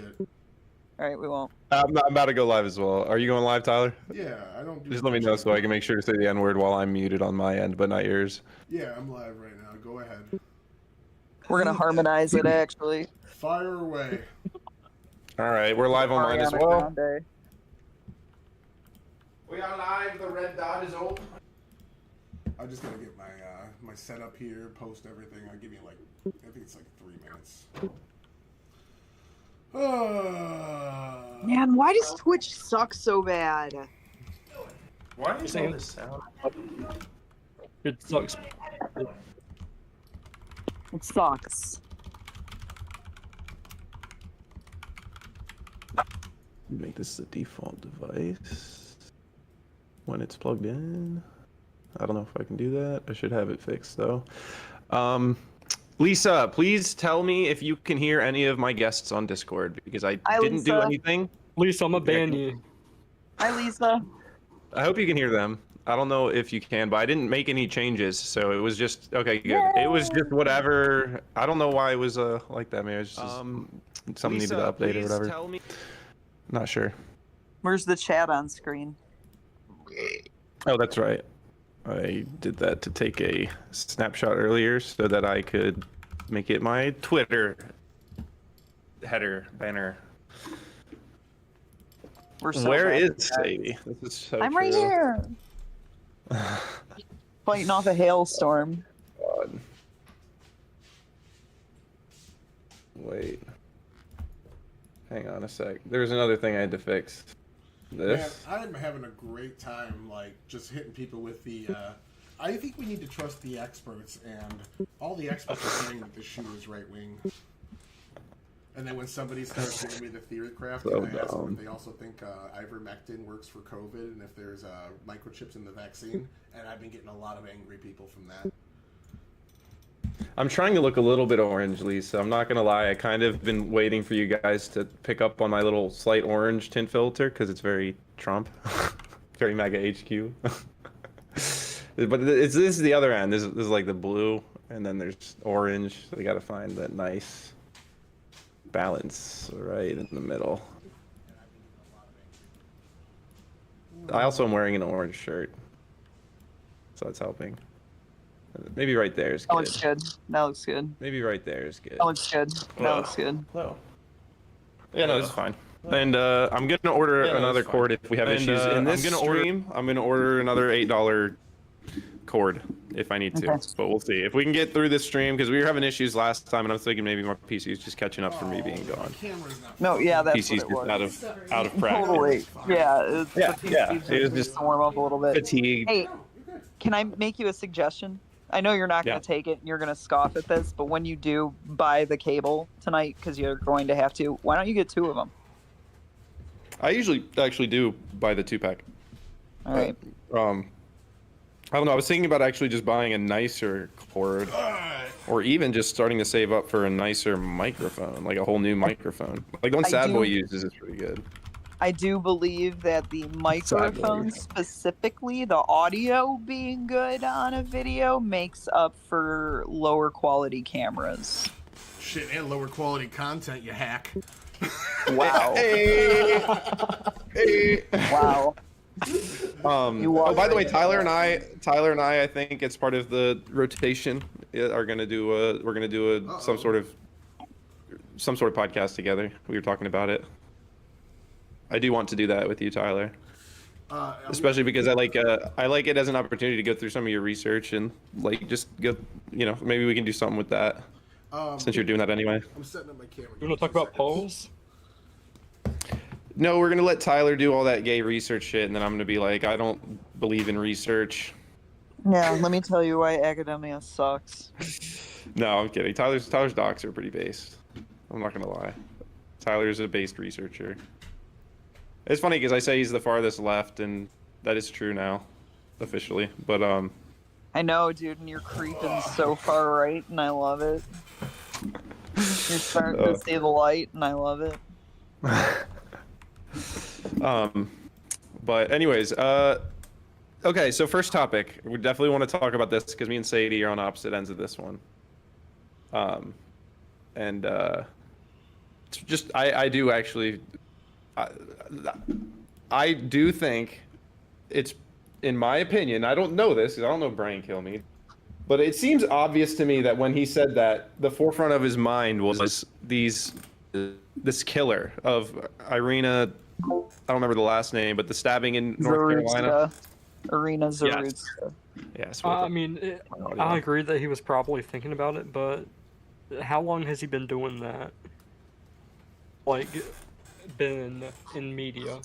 shit. All right, we won't. I'm about to go live as well. Are you going live, Tyler? Yeah, I don't do Just let me know so I can make sure to say the N-word while I'm muted on my end, but not yours. Yeah, I'm live right now. Go ahead. We're gonna harmonize it, actually. Fire away. All right, we're live on mine as Ariana well. Grande. We are live. The red dot is open. I'm just gonna get my my setup here, post everything. I'll give you like, I think it's like 3 minutes. Man, why does Twitch suck so bad? Why is all this sound? It sucks. It sucks. Make this the default device when it's plugged in. I don't know if I can do that. I should have it fixed though. Lisa, please tell me if you can hear any of my guests on Discord because I didn't do Lisa. anything. Lisa, I'm a ban you. Hi, Lisa. I hope you can hear them. I don't know if you can, but I didn't make any changes, so it was just okay. Good. Yay! It was just whatever. I don't know why it was like that. Maybe it was just something needed to update or whatever. Tell me. Not sure. Where's the chat on screen? Oh, that's right. I did that to take a snapshot earlier so that I could make it my Twitter header banner. We're so Where bad is at that. Sadie? This is so I'm right true. here. Fighting off a hailstorm. God. Wait. Hang on a sec. There's another thing I had to fix. This. Man, I'm having a great time, like, just hitting people with the, I think we need to trust the experts, and all the experts are saying that the shoe is right-wing. And then when somebody starts giving me the theory craft, So I ask them dumb. if they also think ivermectin works for COVID, and if there's microchips in the vaccine, and I've been getting a lot of angry people from that. I'm trying to look a little bit orange, Lisa. I'm not gonna lie. I kind of been waiting for you guys to pick up on my little slight orange tint filter because it's very Trump, very MAGA HQ. But this is the other end. This is like the blue, and then there's orange. So we got to find that nice balance right in the middle. I also am wearing an orange shirt, so that's helping. Maybe right there is That good. looks good. That looks good. Maybe right there is good. That looks good. That looks good. Hello. Yeah, no, this is fine. And I'm gonna order another cord if we have issues in this stream. I'm gonna order another $8 cord if I need to, Okay. but we'll see if we can get through this stream because we were having issues last time, and I'm thinking maybe my PC is just catching up for me being gone. Camera's not. No, yeah, that's PC's what it was. just out of practice. Totally. Yeah. Yeah, the yeah, PCs it was needs just to warm up a little bit. Fatigue. Hey, can I make you a suggestion? I know you're not going Yeah. to take it and you're going to scoff at this, but when you do buy the cable tonight, because you're going to have to, why don't you get 2 of them? I usually actually do buy the 2-pack. All right. I don't know. I was thinking about actually just buying a nicer cord, or even just starting to save up for a nicer microphone, like a whole new microphone. Like the one I Sad do- Boy uses is pretty good. I do believe that the microphone specifically, the audio being good on a video, makes up for lower quality cameras. Shit, and lower quality content, you hack. Wow. Hey, hey. Wow. Oh, by the way, Tyler and I think it's part of the rotation, are gonna do we're gonna do some sort of podcast together. We were talking about it. I do want to do that with you, Tyler. Especially because I like it as an opportunity to go through some of your research and like just go, maybe we can do something with that since you're doing that anyway. I'm setting up my camera. You want to talk about polls? No, we're gonna let Tyler do all that gay research shit, and then I'm gonna be like, I don't believe in research. Yeah, let me tell you why academia sucks. No, I'm kidding. Tyler's docs are pretty based. I'm not gonna lie. Tyler's a based researcher. It's funny because I say he's the farthest left, and that is true now, officially. But I know, dude, and you're creeping so far right, and I love it. You're starting to see the light, and I love it. But anyways, okay. So first topic, we definitely want to talk about this because me and Sadie are on opposite ends of this one. And just I do actually, I do think it's, in my opinion, I don't know this because I don't know Brian Kilmeade, but it seems obvious to me that when he said that, the forefront of his mind was this killer of Irina. I don't remember the last name, but the stabbing in North Carolina. Irina Zarutska. Yes. I mean, I agree that he was probably thinking about it, but how long has he been doing that? Like, been in media?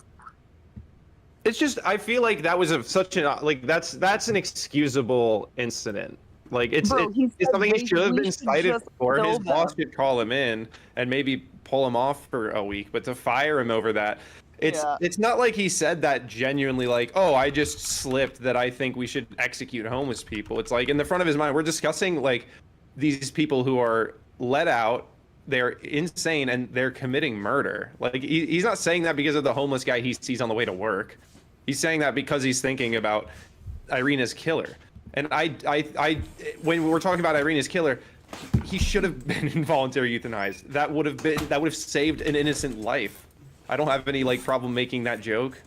It's just, I feel like that was such an, like, that's an excusable incident. Like, it's something he should have been cited for. His boss should call him in and maybe pull him off for a week, but to fire him over that, it's not like he said that genuinely, like, oh, I just slipped that I think we should execute homeless people. It's like, in the front of his mind, we're discussing, like, these people who are let out, they're insane, and they're committing murder. Like, he's not saying that because of the homeless guy he sees on the way to work. He's saying that because he's thinking about Irina's killer. And when we're talking about Irina's killer, he should have been involuntary euthanized. That would have saved an innocent life. I don't have any problem making that joke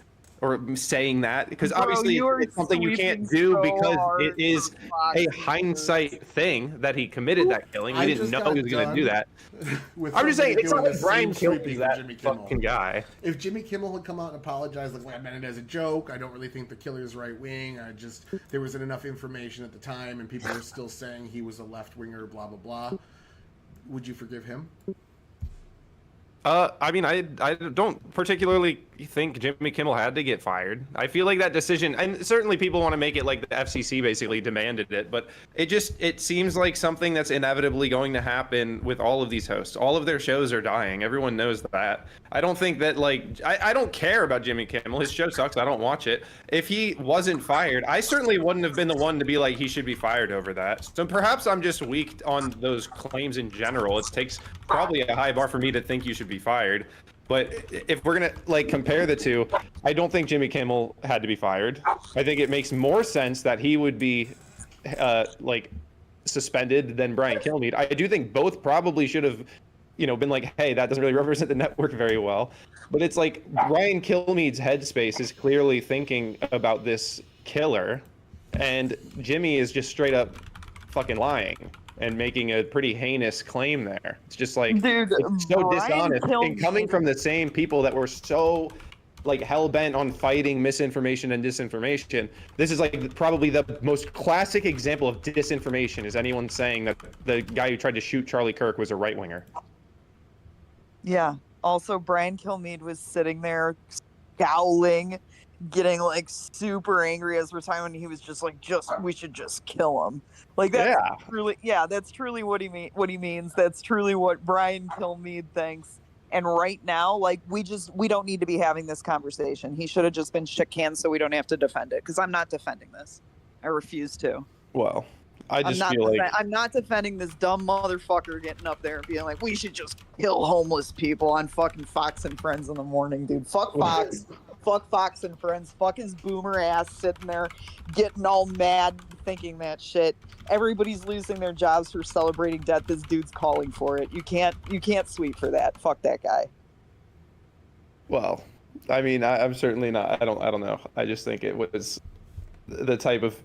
or saying that, because obviously it's something you can't do because it is a hindsight thing that he committed that killing. We didn't know he was going to do that. I'm just saying, it's not like Brian Kilmeade that fucking guy. If Jimmy Kimmel had come out and apologized, like, I meant it as a joke, I don't really think the killer's right wing, there wasn't enough information at the time, and people were still saying he was a left winger, blah blah blah, would you forgive him? I mean, I don't particularly think Jimmy Kimmel had to get fired. I feel like that decision, and certainly people want to make it like the FCC basically demanded it, but it seems like something that's inevitably going to happen with all of these hosts. All of their shows are dying. Everyone knows that. I don't think that, I don't care about Jimmy Kimmel. His show sucks. I don't watch it. If he wasn't fired, I certainly wouldn't have been the one to be like, he should be fired over that. So perhaps I'm just weak on those claims in general. It takes probably a high bar for me to think you should be fired. But if we're gonna compare the two, I don't think Jimmy Kimmel had to be fired. I think it makes more sense that he would be suspended than Brian Kilmeade. I do think both probably should have been like, hey, that doesn't really represent the network very well. But it's like Brian Kilmeade's headspace is clearly thinking about this killer, and Jimmy is just straight up fucking lying and making a pretty heinous claim there. It's just like, dude, it's so dishonest. And coming from the same people that were so hell-bent on fighting misinformation and disinformation, this is probably the most classic example of disinformation, is anyone saying that the guy who tried to shoot Charlie Kirk was a right-winger. Yeah. Also, Brian Kilmeade was sitting there scowling, getting super angry as we're talking, when he was just we should just kill him. That's truly what he means. That's truly what Brian Kilmeade thinks. And right now, we don't need to be having this conversation. He should have just been shook hands so we don't have to defend it, because I'm not defending this. I refuse to. Well, I'm not defending this dumb motherfucker getting up there and being like, we should just kill homeless people on fucking Fox and Friends in the morning, dude. Fuck Fox. Fuck Fox and Friends. Fuck his boomer ass sitting there getting all mad thinking that shit. Everybody's losing their jobs for celebrating death. This dude's calling for it. You can't sweep for that. Fuck that guy. Well, I mean, I'm certainly not. I don't know. I just think it was the type of,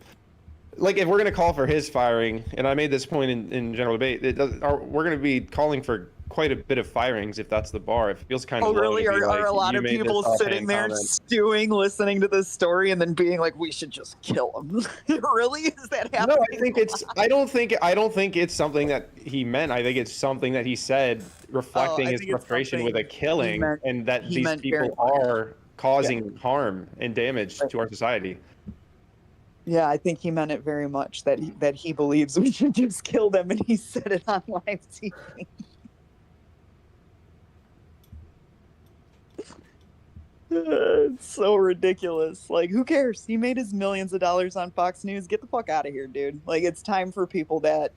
if we're gonna call for his firing, and I made this point in general debate, we're gonna be calling for quite a bit of firings if that's the bar. It feels kind of low. Really? Are a lot of people sitting there stewing, listening to this story, and then being like, "We should just kill him"? Really? Is that happening? No, I think it's. I don't think it's something that he meant. I think it's something that he said, reflecting his frustration with a killing, and that these people are causing harm and damage to our society. Yeah, I think he meant it very much. That he believes we should just kill them, and he said it on live TV. It's so ridiculous. Who cares? He made his millions of dollars on Fox News. Get the fuck out of here, dude. It's time for people that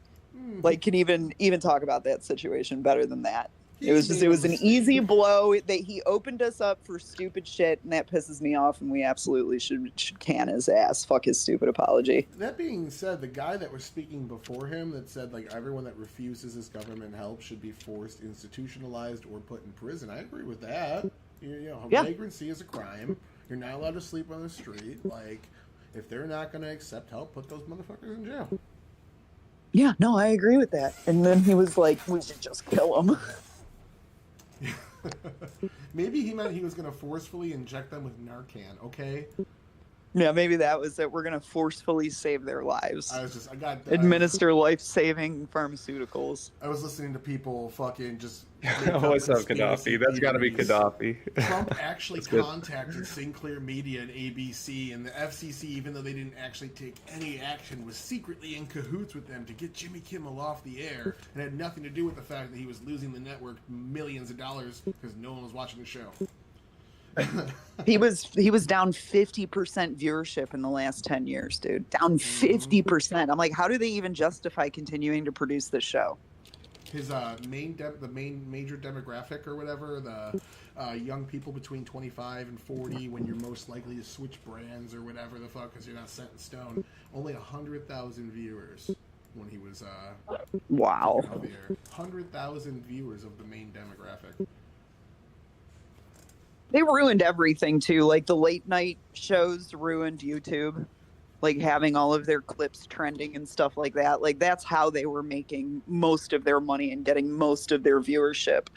can even talk about that situation better than that. It was an easy blow that he opened us up for stupid shit, and that pisses me off, and we absolutely should can his ass. Fuck his stupid apology. That being said, the guy that was speaking before him that said, like, everyone that refuses his government help should be forced, institutionalized, or put in prison. I agree with that. Vagrancy is a crime. You're not allowed to sleep on the street. Like, if they're not going to accept help, put those motherfuckers in jail. Yeah, no, I agree with that. And then he was like, we should just kill him. Maybe he meant he was going to forcefully inject them with Narcan, okay? Yeah, maybe that was it. We're going to forcefully save their lives. Administer life-saving pharmaceuticals. I was listening to people fucking just... What's up, Gaddafi? That's got to be Gaddafi. Trump actually contacted Sinclair Media and ABC, and the FCC, even though they didn't actually take any action, was secretly in cahoots with them to get Jimmy Kimmel off the air, and had nothing to do with the fact that he was losing the network millions of dollars because no one was watching the show. He was down 50% viewership in the last 10 years, dude. Down 50%. I'm like, how do they even justify continuing to produce this show? His main major demographic or whatever, the young people between 25 and 40, when you're most likely to switch brands or whatever the fuck, because you're not set in stone. Only 100,000 viewers when he was wow. 100,000 viewers of the main demographic. They ruined everything too. Like the late night shows ruined YouTube. Like having all of their clips trending and stuff like that. Like that's how they were making most of their money and getting most of their viewership.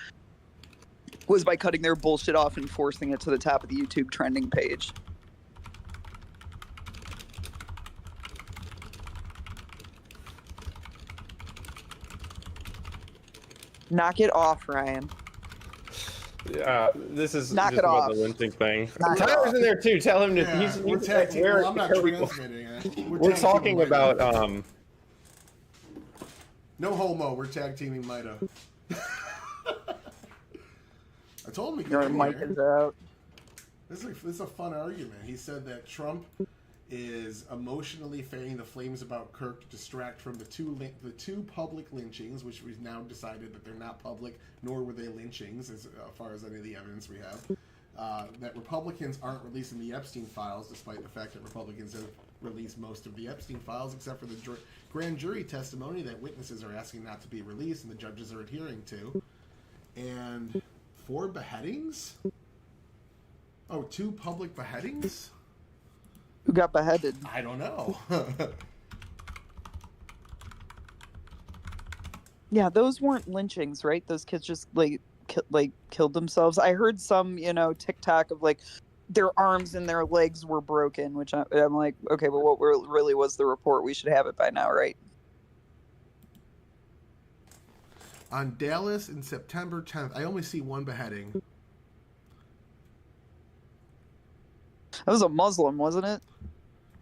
Was by cutting their bullshit off and forcing it to the top of the YouTube trending page. Knock it off, Ryan. Yeah, this is Knock just it about off. the lynching thing. Knock Tyler's in there too. Tell him to. Yeah, he's we're tag teaming. Well, I'm not transmitting it. We're talking about No homo. We're tag teaming Mida. I told him we could Your come mic here. is out. This is a fun argument. He said that Trump is emotionally fanning the flames about Kirk to distract from the two public lynchings, which we've now decided that they're not public, nor were they lynchings, as far as any of the evidence we have. That Republicans aren't releasing the Epstein files, despite the fact that Republicans have released most of the Epstein files, except for the grand jury testimony that witnesses are asking not to be released and the judges are adhering to. And 4 beheadings? Oh, 2 public beheadings? Who got beheaded? I don't know. Yeah, those weren't lynchings, right? Those kids just killed themselves. I heard some, TikTok of like their arms and their legs were broken, which I'm like, okay, but what really was the report? We should have it by now, right? On Dallas in September 10th, I only see 1 beheading. That was a Muslim, wasn't it?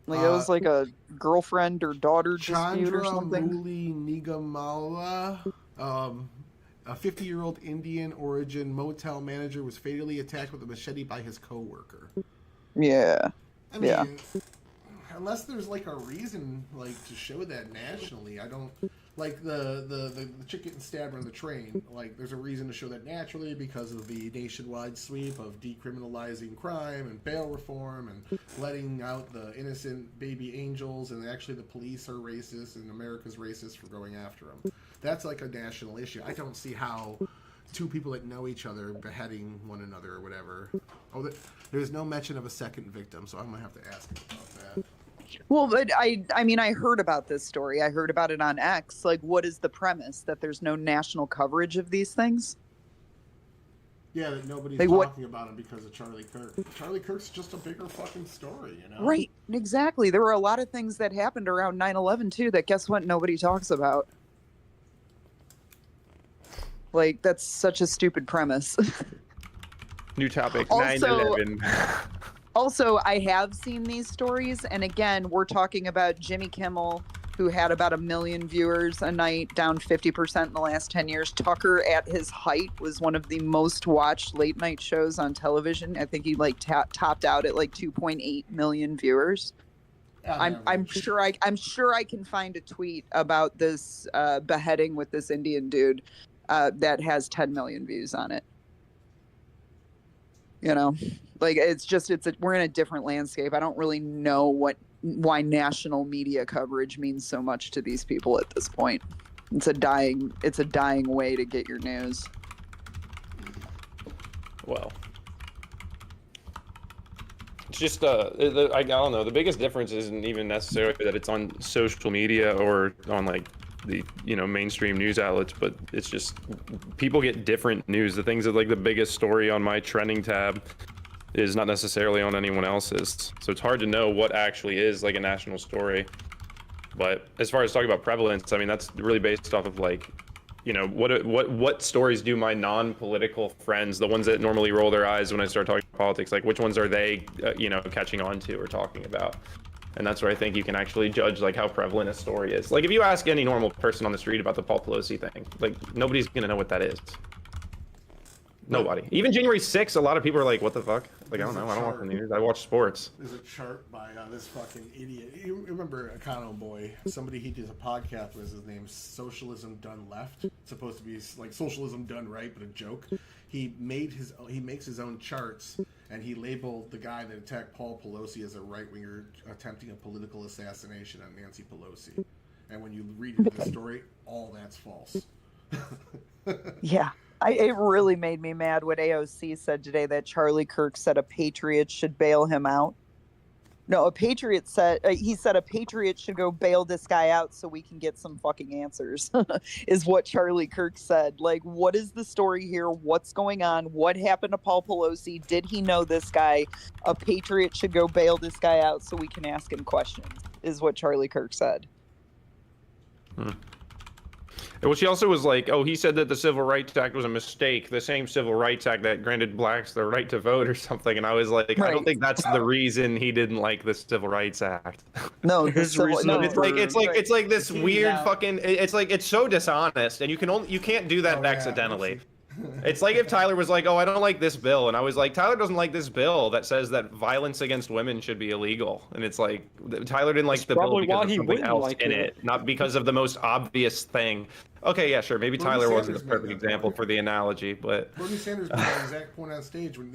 Like it was like a girlfriend or daughter dispute or something. Muli Nigamala, a 50-year-old Indian origin motel manager, was fatally attacked with a machete by his coworker. Yeah. I mean, unless there's like a reason to show that nationally, I don't like the chick getting stabbed on the train. Like, there's a reason to show that naturally because of the nationwide sweep of decriminalizing crime and bail reform and letting out the innocent baby angels, and actually the police are racist and America's racist for going after them. That's like a national issue. I don't see how 2 people that know each other beheading one another or whatever. Oh, there's no mention of a second victim, so I'm gonna have to ask him about that. Well, but I mean, I heard about this story. I heard about it on X. Like, what is the premise? That there's no national coverage of these things? Yeah, that nobody's talking about him because of Charlie Kirk. Charlie Kirk's just a bigger fucking story, Right, exactly. There were a lot of things that happened around 9/11 too that, guess what, nobody talks about. Like, that's such a stupid premise. New topic, Also- 9/11. Also, I have seen these stories, and again, we're talking about Jimmy Kimmel, who had about 1 million viewers a night, down 50% in the last 10 years. Tucker, at his height, was one of the most watched late night shows on television. I think he topped out at 2.8 million viewers. I'm sure I can find a tweet about this beheading with this Indian dude. that has 10 million views on it. You know, like we're in a different landscape. I don't really know why national media coverage means so much to these people at this point. It's a dying way to get your news. Well, it's just I don't know. The biggest difference isn't even necessarily that it's on social media or on like the mainstream news outlets, but it's just people get different news. The things that like the biggest story on my trending tab is not necessarily on anyone else's, so it's hard to know what actually is like a national story. But as far as talking about prevalence, I mean, that's really based off of like, what stories do my non-political friends, the ones that normally roll their eyes when I start talking politics, like which ones are they catching on to or talking about? And that's where I think you can actually judge like how prevalent a story is. Like if you ask any normal person on the street about the Paul Pelosi thing, like nobody's gonna know what that is. Nobody. Even January 6th, a lot of people are like, what the fuck? Like, I don't know. I don't watch the news. I watch sports. There's a chart by this fucking idiot. You remember Econo Boy? Somebody he does a podcast with, his name's Socialism Done Left. It's supposed to be like Socialism Done Right, but a joke. He makes his own charts, and he labeled the guy that attacked Paul Pelosi as a right-winger attempting a political assassination on Nancy Pelosi. And when you read into the story, all that's false. Yeah. It really made me mad what AOC said today, that Charlie Kirk said a patriot should bail him out. No, he said a patriot should go bail this guy out so we can get some fucking answers, is what Charlie Kirk said. Like, what is the story here? What's going on? What happened to Paul Pelosi? Did he know this guy? A patriot should go bail this guy out so we can ask him questions, is what Charlie Kirk said. Well, she also was like, oh, he said that the Civil Rights Act was a mistake, the same Civil Rights Act that granted blacks the right to vote or something. And I was like, right. I don't think that's the reason he didn't like the Civil Rights Act. No, it's like this weird fucking, it's like, it's so dishonest, and you can't do that accidentally. It's like if Tyler was like, oh, I don't like this bill. And I was like, Tyler doesn't like this bill that says that violence against women should be illegal. And it's like, Tyler didn't like the bill because of something else in it, not because of the most obvious thing. Okay, yeah, sure. Maybe Tyler wasn't the perfect example for the analogy, but Bernie Sanders made that exact point on stage when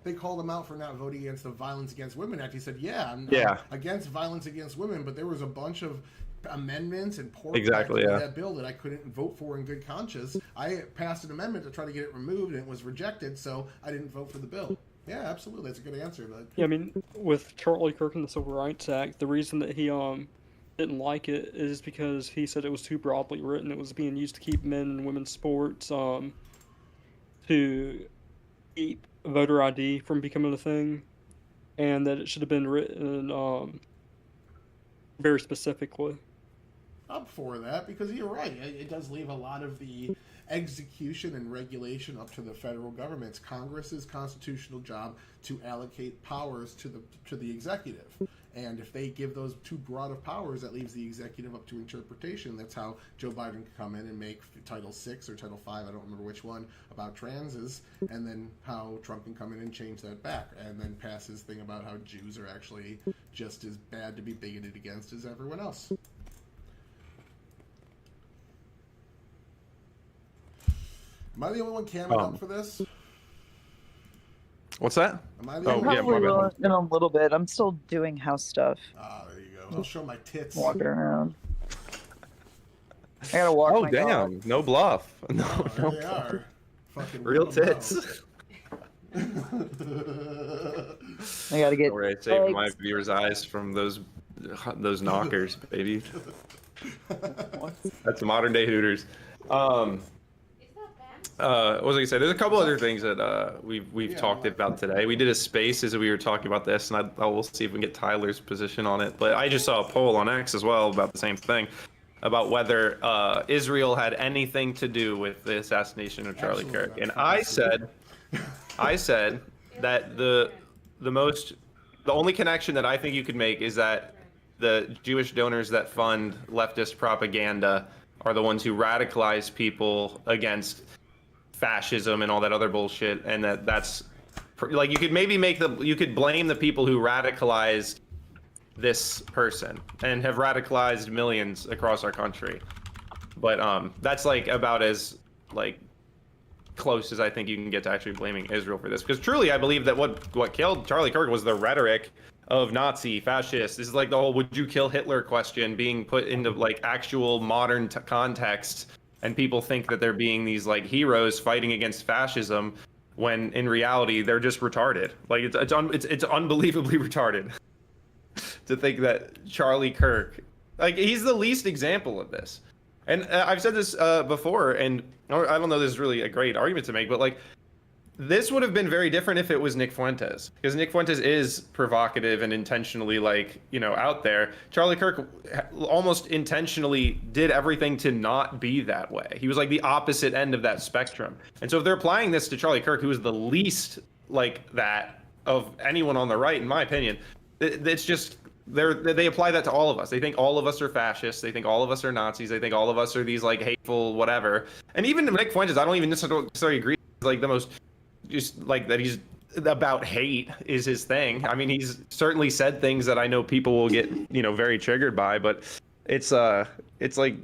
they called him out for not voting against the Violence Against Women Act. He said, I'm against violence against women, but there was a bunch of amendments and poor that bill that I couldn't vote for in good conscience. I passed an amendment to try to get it removed, and it was rejected, so I didn't vote for the bill. Yeah, absolutely. That's a good answer. But yeah, I mean, with Charlie Kirk and the Civil Rights Act, the reason that he didn't like it is because he said it was too broadly written. It was being used to keep men and women's sports, to keep voter ID from becoming a thing, and that it should have been written very specifically. I'm for that, because you're right. It does leave a lot of the execution and regulation up to the federal government. It's Congress's constitutional job to allocate powers to the executive. And if they give those too broad of powers, that leaves the executive up to interpretation. That's how Joe Biden can come in and make Title VI or Title V, I don't remember which one, about transes, and then how Trump can come in and change that back, and then pass his thing about how Jews are actually just as bad to be bigoted against as everyone else. Am I the only one camming up for this? What's that? Am I the only one? Probably in a little bit. I'm still doing house stuff. Ah, there you go. I'll show my tits. Walking around. I gotta walk my damn. dog. No bluff. No, there they are. Fucking real tits. I gotta get. Don't worry, saved my viewers' eyes from those knockers, baby. That's modern day Hooters. What was I gonna say? There's a couple other things that we've talked about today. We did a space as we were talking about this, and I will see if we can get Tyler's position on it. But I just saw a poll on X as well about the same thing, about whether Israel had anything to do with the assassination of Charlie Kirk. And I said that the only connection that I think you could make is that the Jewish donors that fund leftist propaganda are the ones who radicalize people against fascism and all that other bullshit, and that's like you could blame the people who radicalized this person and have radicalized millions across our country, but that's like about as like close as I think you can get to actually blaming Israel for this. Because truly, I believe that what killed Charlie Kirk was the rhetoric of Nazi, fascist. This is like the whole "would you kill Hitler" question being put into like actual modern context, and people think that they're being these like heroes fighting against fascism, when in reality they're just retarded. Like it's unbelievably retarded to think that Charlie Kirk, like he's the least example of this. And I've said this before, and I don't know this is really a great argument to make, but like this would have been very different if it was Nick Fuentes, because Nick Fuentes is provocative and intentionally like, you know, out there. Charlie Kirk almost intentionally did everything to not be that way. He was like the opposite end of that spectrum. And so if they're applying this to Charlie Kirk, who is the least like that of anyone on the right, in my opinion, it's just they apply that to all of us. They think all of us are fascists. They think all of us are Nazis. They think all of us are these like hateful whatever. And even Nick Fuentes, I don't even necessarily agree. He's like the most, just like that he's about hate is his thing. I mean, he's certainly said things that I know people will get, you know, very triggered by, but it's like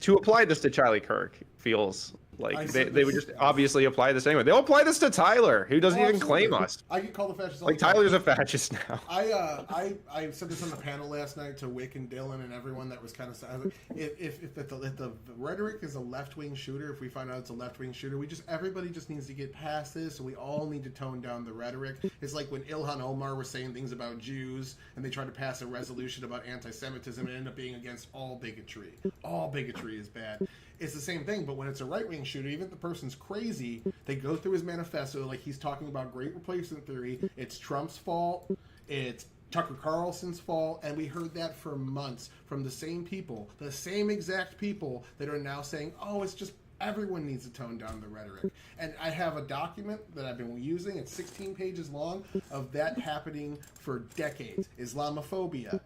to apply this to Charlie Kirk feels like they would just obviously apply this anyway. They'll apply this to Tyler, who doesn't even claim us. I get called a fascist. Like Tyler's a fascist now. I said this on the panel last night to Wick and Dylan and everyone that was kind of sad. If the rhetoric is a left-wing shooter, if we find out it's a left-wing shooter, everybody just needs to get past this, and we all need to tone down the rhetoric. It's like when Ilhan Omar was saying things about Jews, and they tried to pass a resolution about anti-Semitism, and it ended up being against all bigotry. All bigotry is bad. It's the same thing, but when it's a right-wing shooter, even if the person's crazy, they go through his manifesto, like he's talking about great replacement theory. It's Trump's fault. It's Tucker Carlson's fault. And we heard that for months from the same people, the same exact people that are now saying, oh, it's just everyone needs to tone down the rhetoric. And I have a document that I've been using. It's 16 pages long of that happening for decades. Islamophobia.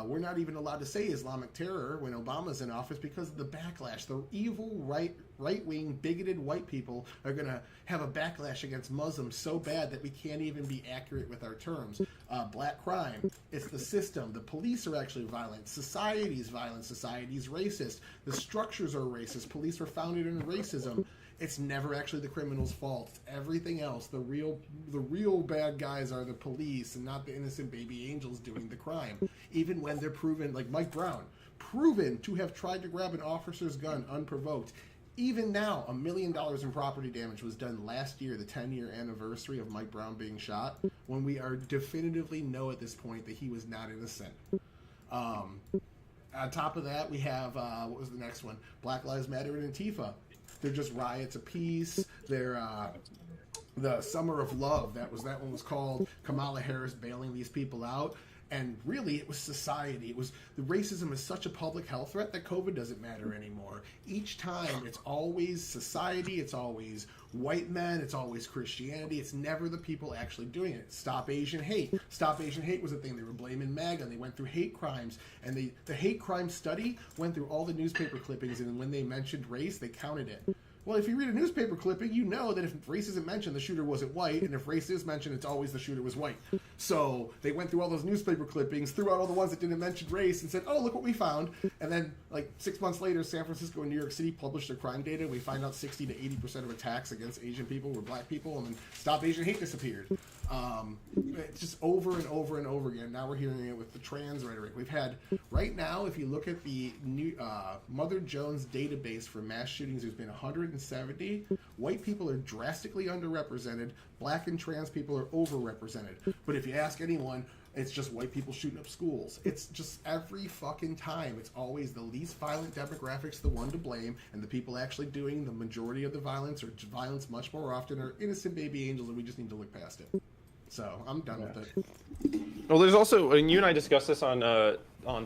We're not even allowed to say Islamic terror when Obama's in office because of the backlash. The evil right-wing, bigoted white people are going to have a backlash against Muslims so bad that we can't even be accurate with our terms. Black crime, it's the system. The police are actually violent. Society's violent. Society's racist. The structures are racist. Police were founded in racism. It's never actually the criminal's fault. It's everything else. The real bad guys are the police and not the innocent baby angels doing the crime. Even when they're proven, like Mike Brown, proven to have tried to grab an officer's gun unprovoked. Even now, $1 million in property damage was done last year, the 10-year anniversary of Mike Brown being shot, when we are definitively know at this point that he was not innocent. On top of that, we have, what was the next one? Black Lives Matter and Antifa. They're just riots of peace. They're the Summer of Love. That one was called. Kamala Harris bailing these people out. And really, it was society. It was the racism is such a public health threat that COVID doesn't matter anymore. Each time, it's always society. It's always white men. It's always Christianity. It's never the people actually doing it. Stop Asian hate. Stop Asian hate was a thing. They were blaming MAGA. And they went through hate crimes. And the hate crime study went through all the newspaper clippings. And when they mentioned race, they counted it. Well, if you read a newspaper clipping, you know that if race isn't mentioned, the shooter wasn't white, and if race is mentioned, it's always the shooter was white. So they went through all those newspaper clippings, threw out all the ones that didn't mention race, and said, oh, look what we found. And then, like, 6 months later, San Francisco and New York City published their crime data, and we find out 60 to 80% of attacks against Asian people were black people, and then Stop Asian Hate disappeared. It's just over and over and over again. Now we're hearing it with the trans rhetoric. We've had, right now, if you look at the new Mother Jones database for mass shootings, there's been 170. White people are drastically underrepresented. Black and trans people are overrepresented. But if you ask anyone, it's just white people shooting up schools. It's just every fucking time. It's always the least violent demographics the one to blame, and the people actually doing the majority of the violence, or violence much more often, are innocent baby angels, and we just need to look past it. So I'm done with it. Well, there's also, and you and I discussed this on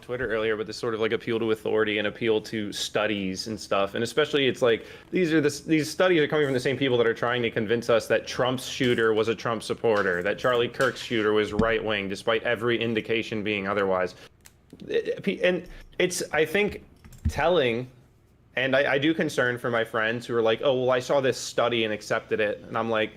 Twitter earlier, but this sort of like appeal to authority and appeal to studies and stuff. And especially, it's like these studies are coming from the same people that are trying to convince us that Trump's shooter was a Trump supporter, that Charlie Kirk's shooter was right wing, despite every indication being otherwise. And it's, I think, telling. And I do concern for my friends who are like, oh, well, I saw this study and accepted it. And I'm like,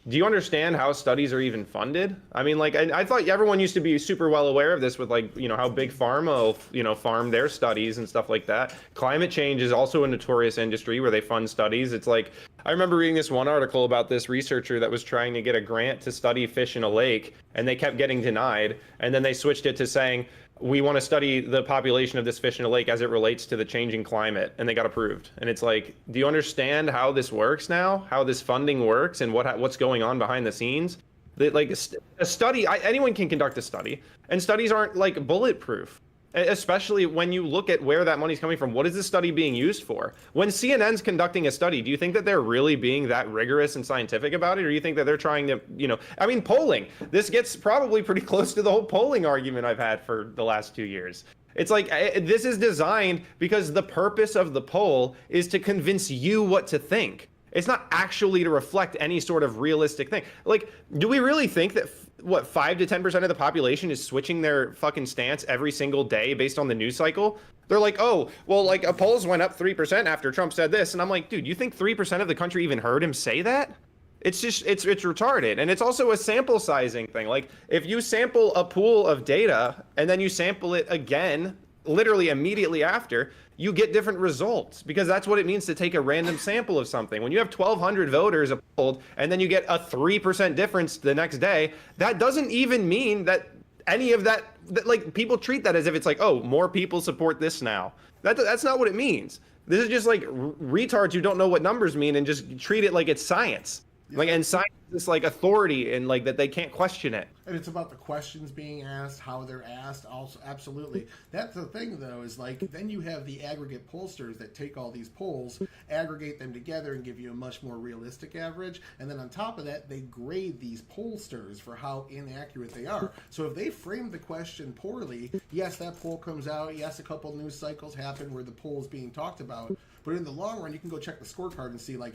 do you understand how studies are even funded? I mean, like, I thought everyone used to be super well aware of this with, like, you know, how big pharma will, you know, farm their studies and stuff like that. Climate change is also a notorious industry where they fund studies. It's like, I remember reading this one article about this researcher that was trying to get a grant to study fish in a lake, and they kept getting denied. And then they switched it to saying, we want to study the population of this fish in a lake as it relates to the changing climate, and they got approved. And it's like, do you understand how this works now? How this funding works and what's going on behind the scenes? Like a study, anyone can conduct a study, and studies aren't like bulletproof. Especially when you look at where that money's coming from. What is this study being used for? When CNN's conducting a study, do you think that they're really being that rigorous and scientific about it? Or do you think that they're trying to, you know, I mean, polling, this gets probably pretty close to the whole polling argument I've had for the last 2 years. It's like, this is designed because the purpose of the poll is to convince you what to think. It's not actually to reflect any sort of realistic thing. Like, do we really think that, 5 to 10% of the population is switching their fucking stance every single day based on the news cycle? They're like, oh, well, like, polls went up 3% after Trump said this. And I'm like, dude, you think 3% of the country even heard him say that? It's just, it's retarded. And it's also a sample sizing thing. Like, if you sample a pool of data and then you sample it again, literally immediately after, you get different results, because that's what it means to take a random sample of something. When you have 1,200 voters polled and then you get a 3% difference the next day, that doesn't even mean that any of that, like, people treat that as if it's like, oh, more people support this now. That's not what it means. This is just like retards who don't know what numbers mean and just treat it like it's science. Like, and science is like authority, and like that they can't question it. And it's about the questions being asked, how they're asked. Also, absolutely. That's the thing, though, is like then you have the aggregate pollsters that take all these polls, aggregate them together, and give you a much more realistic average. And then on top of that, they grade these pollsters for how inaccurate they are. So if they frame the question poorly, yes, that poll comes out. Yes, a couple news cycles happen where the poll is being talked about. But in the long run, you can go check the scorecard and see, like,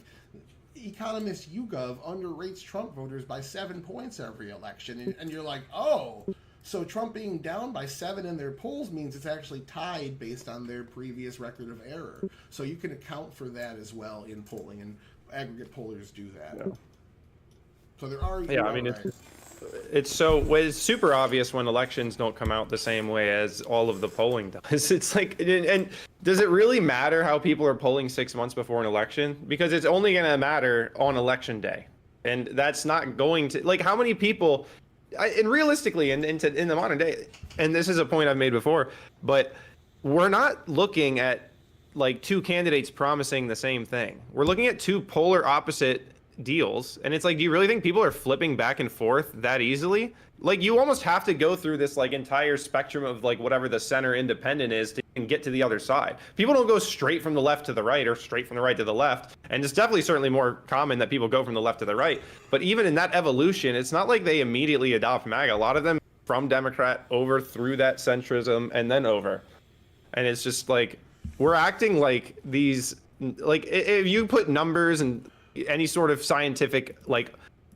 economist YouGov underrates Trump voters by 7 points every election. And you're like, oh, so Trump being down by 7 in their polls means it's actually tied based on their previous record of error. So you can account for that as well in polling, and aggregate pollers do that. Yeah. So there are... Yeah, I mean, it's super obvious when elections don't come out the same way as all of the polling does. It's like, and does it really matter how people are polling 6 months before an election? Because it's only going to matter on election day. And that's not going to, like, how many people, and realistically, in the modern day, and this is a point I've made before, but we're not looking at like two candidates promising the same thing. We're looking at two polar opposite deals, and it's like, do you really think people are flipping back and forth that easily? Like, you almost have to go through this like entire spectrum of like whatever the center independent is to get to the other side. People don't go straight from the left to the right or straight from the right to the left, and it's definitely certainly more common that people go from the left to the right. But even in that evolution, it's not like they immediately adopt MAGA. A lot of them from Democrat over through that centrism and then over, and it's just like we're acting like these, like, if you put numbers and any sort of scientific like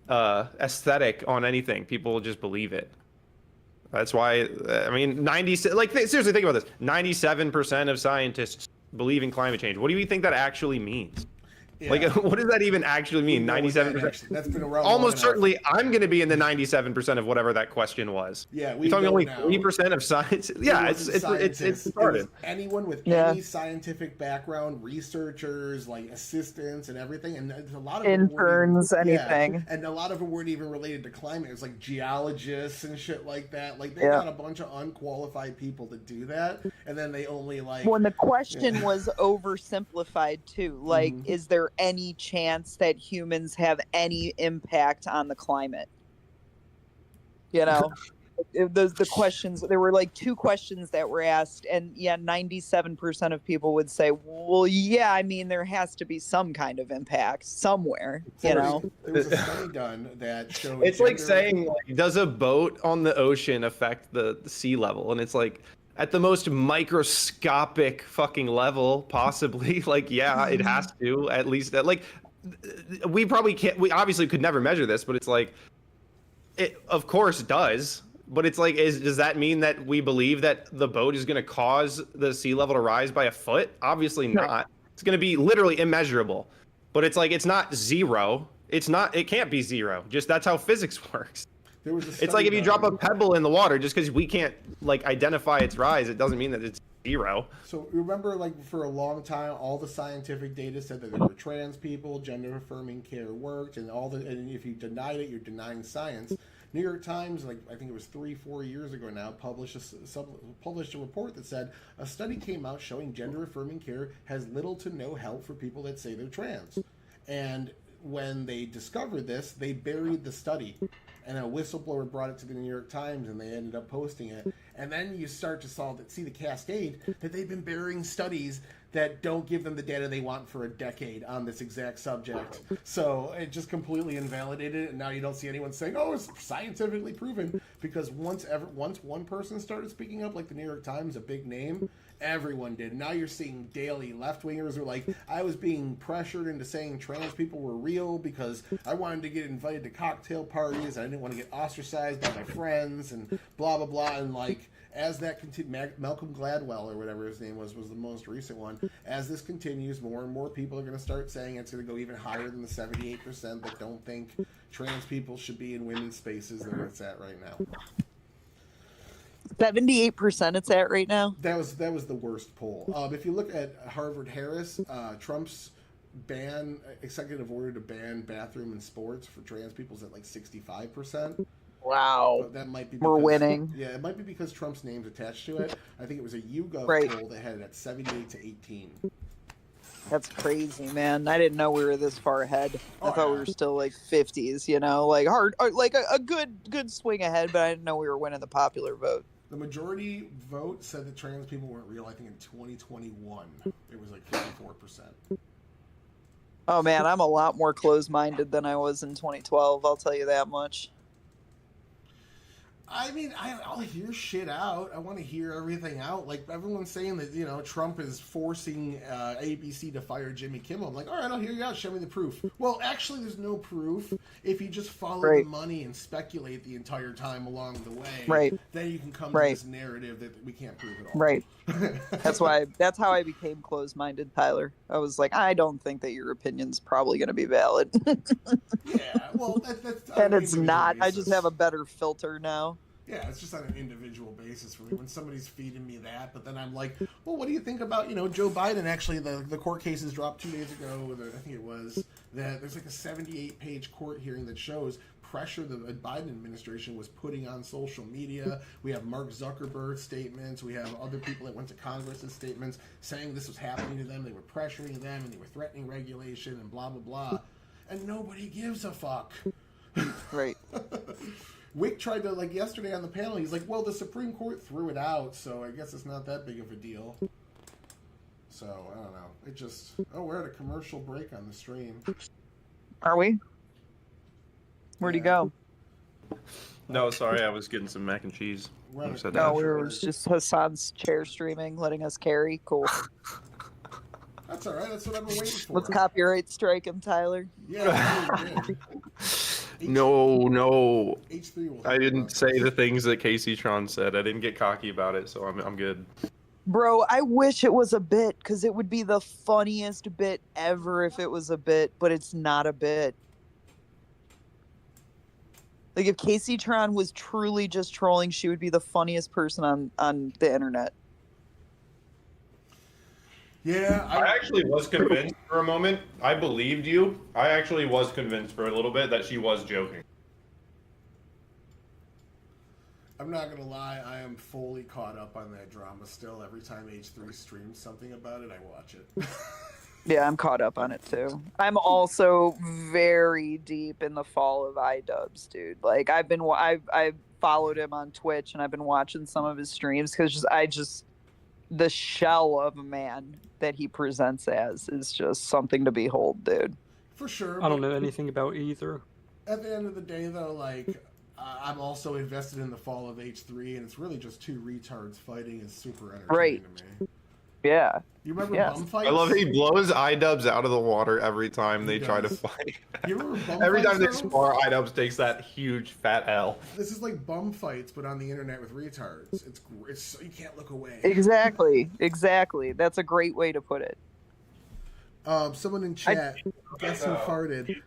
aesthetic on anything, people will just believe it. That's why, I mean, seriously, think about this. 97% of scientists believe in climate change. What do you think that actually means? Yeah. Like, what does that even actually mean? 97%. That's been around. Almost certainly, I'm going to be in the 97% of whatever that question was. Yeah, we're talking only 3% of science. Yeah, it's started. Anyone with any scientific background, researchers, like assistants and everything, and there's a lot of interns, anything. Yeah, and a lot of them weren't even related to climate. It's like geologists and shit like that. Like, they got a bunch of unqualified people to do that, and then they only like. When the question was oversimplified too, like, is there any chance that humans have any impact on the climate? You know, the questions, there were like 2 questions that were asked, and 97% of people would say, well, yeah, I mean, there has to be some kind of impact somewhere, you know. There was a study done that showed it's like saying, like, does a boat on the ocean affect the sea level? And it's like, at the most microscopic fucking level, possibly, like, yeah, it has to, at least, like, we probably can't, we obviously could never measure this, but it's like, it of course does, but it's like, does that mean that we believe that the boat is going to cause the sea level to rise by a foot? Obviously not. It's going to be literally immeasurable, but it's like, it's not zero. It's not. It can't be zero. Just that's how physics works. There was a It's like if you study drop a pebble in the water, just because we can't like identify its rise, it doesn't mean that it's zero. So remember, like for a long time, all the scientific data said that there were trans people, gender affirming care worked, and and if you denied it, you're denying science. New York Times, like I think it was 3-4 years ago now, published a report that said a study came out showing gender affirming care has little to no help for people that say they're trans. And when they discovered this, they buried the study. And a whistleblower brought it to the New York Times, and they ended up posting it. And then you start to see the cascade that they've been burying studies that don't give them the data they want for a decade on this exact subject. So it just completely invalidated it, and now you don't see anyone saying, "Oh, it's scientifically proven," because once one person started speaking up, like the New York Times, a big name, everyone did. Now you're seeing daily left-wingers who are like, I was being pressured into saying trans people were real because I wanted to get invited to cocktail parties. I didn't want to get ostracized by my friends and blah, blah, blah. And like, as that continues, Malcolm Gladwell or whatever his name was the most recent one. As this continues, more and more people are going to start saying it's going to go even higher than the 78% that don't think trans people should be in women's spaces than it's at right now. 78% it's at right now. That was the worst poll. If you look at Harvard Harris, Trump's executive order to ban bathroom and sports for trans people is at like 65%. Wow. But that might be we're winning. Yeah, it might be because Trump's name's attached to it. I think it was a YouGov poll that had it at 78 to 18. That's crazy, man. I didn't know we were this far ahead. I thought we were still like 50s, you know, like like a good swing ahead, but I didn't know we were winning the popular vote. The majority vote said that trans people weren't real. I think in 2021, it was like 54%. Oh, man, I'm a lot more closed-minded than I was in 2012, I'll tell you that much. I mean, I'll hear shit out. I want to hear everything out. Like, everyone's saying that, you know, Trump is forcing ABC to fire Jimmy Kimmel. I'm like, all right, I'll hear you out. Show me the proof. Well, actually, there's no proof. If you just follow the money and speculate the entire time along the way, then you can come to this narrative that we can't prove it all. Right. That's how I became closed-minded, Tyler. I was like, I don't think that your opinion's probably going to be valid. Yeah, well, that's and it's not. Basis. I just have a better filter now. Yeah, it's just on an individual basis for me. When somebody's feeding me that, but then I'm like, well, what do you think about, you know, Joe Biden? Actually, the court cases dropped 2 days ago. I think it was that there's like a 78-page court hearing that shows pressure the Biden administration was putting on social media. We have Mark Zuckerberg's statements. We have other people that went to Congress's statements saying this was happening to them. They were pressuring them and they were threatening regulation and blah, blah, blah. And nobody gives a fuck. Right. Wick tried to, like, yesterday on the panel, he's like, well, the Supreme Court threw it out, so I guess it's not that big of a deal. So, I don't know. It just... Oh, we're at a commercial break on the stream. Are we? Where'd he go? No, sorry, I was getting some mac and cheese. No, we were just Hassan's chair streaming, letting us carry. Cool. That's all right. That's what I've been waiting for. Let's copyright strike him, Tyler. Yeah, really No. H3 I didn't say the things that Casey Tron said. I didn't get cocky about it, so I'm good. Bro, I wish it was a bit, because it would be the funniest bit ever if it was a bit, but it's not a bit. Like, if Casey Tron was truly just trolling, she would be the funniest person on the internet. Yeah, I actually was convinced for a moment. I believed you. I actually was convinced for a little bit that she was joking. I'm not gonna lie, I am fully caught up on that drama still. Every time H3 streams something about it, I watch it. Yeah, I'm caught up on it too. I'm also very deep in the fall of iDubbbz, dude. Like, I've followed him on Twitch and I've been watching some of his streams because the shell of a man that he presents as is just something to behold, dude. For sure. I don't know anything about either. At the end of the day, though, like, I'm also invested in the fall of H3, and it's really just two retards fighting is super entertaining to me. Yeah. You remember bum fights? I love he blows iDubbbz out of the water every time they try to fight. You remember bum every fights, time they though? spar, iDubbbz takes that huge fat L. This is like bum fights, but on the internet with retards. It's you can't look away. Exactly. That's a great way to put it. Someone in chat, guess who farted?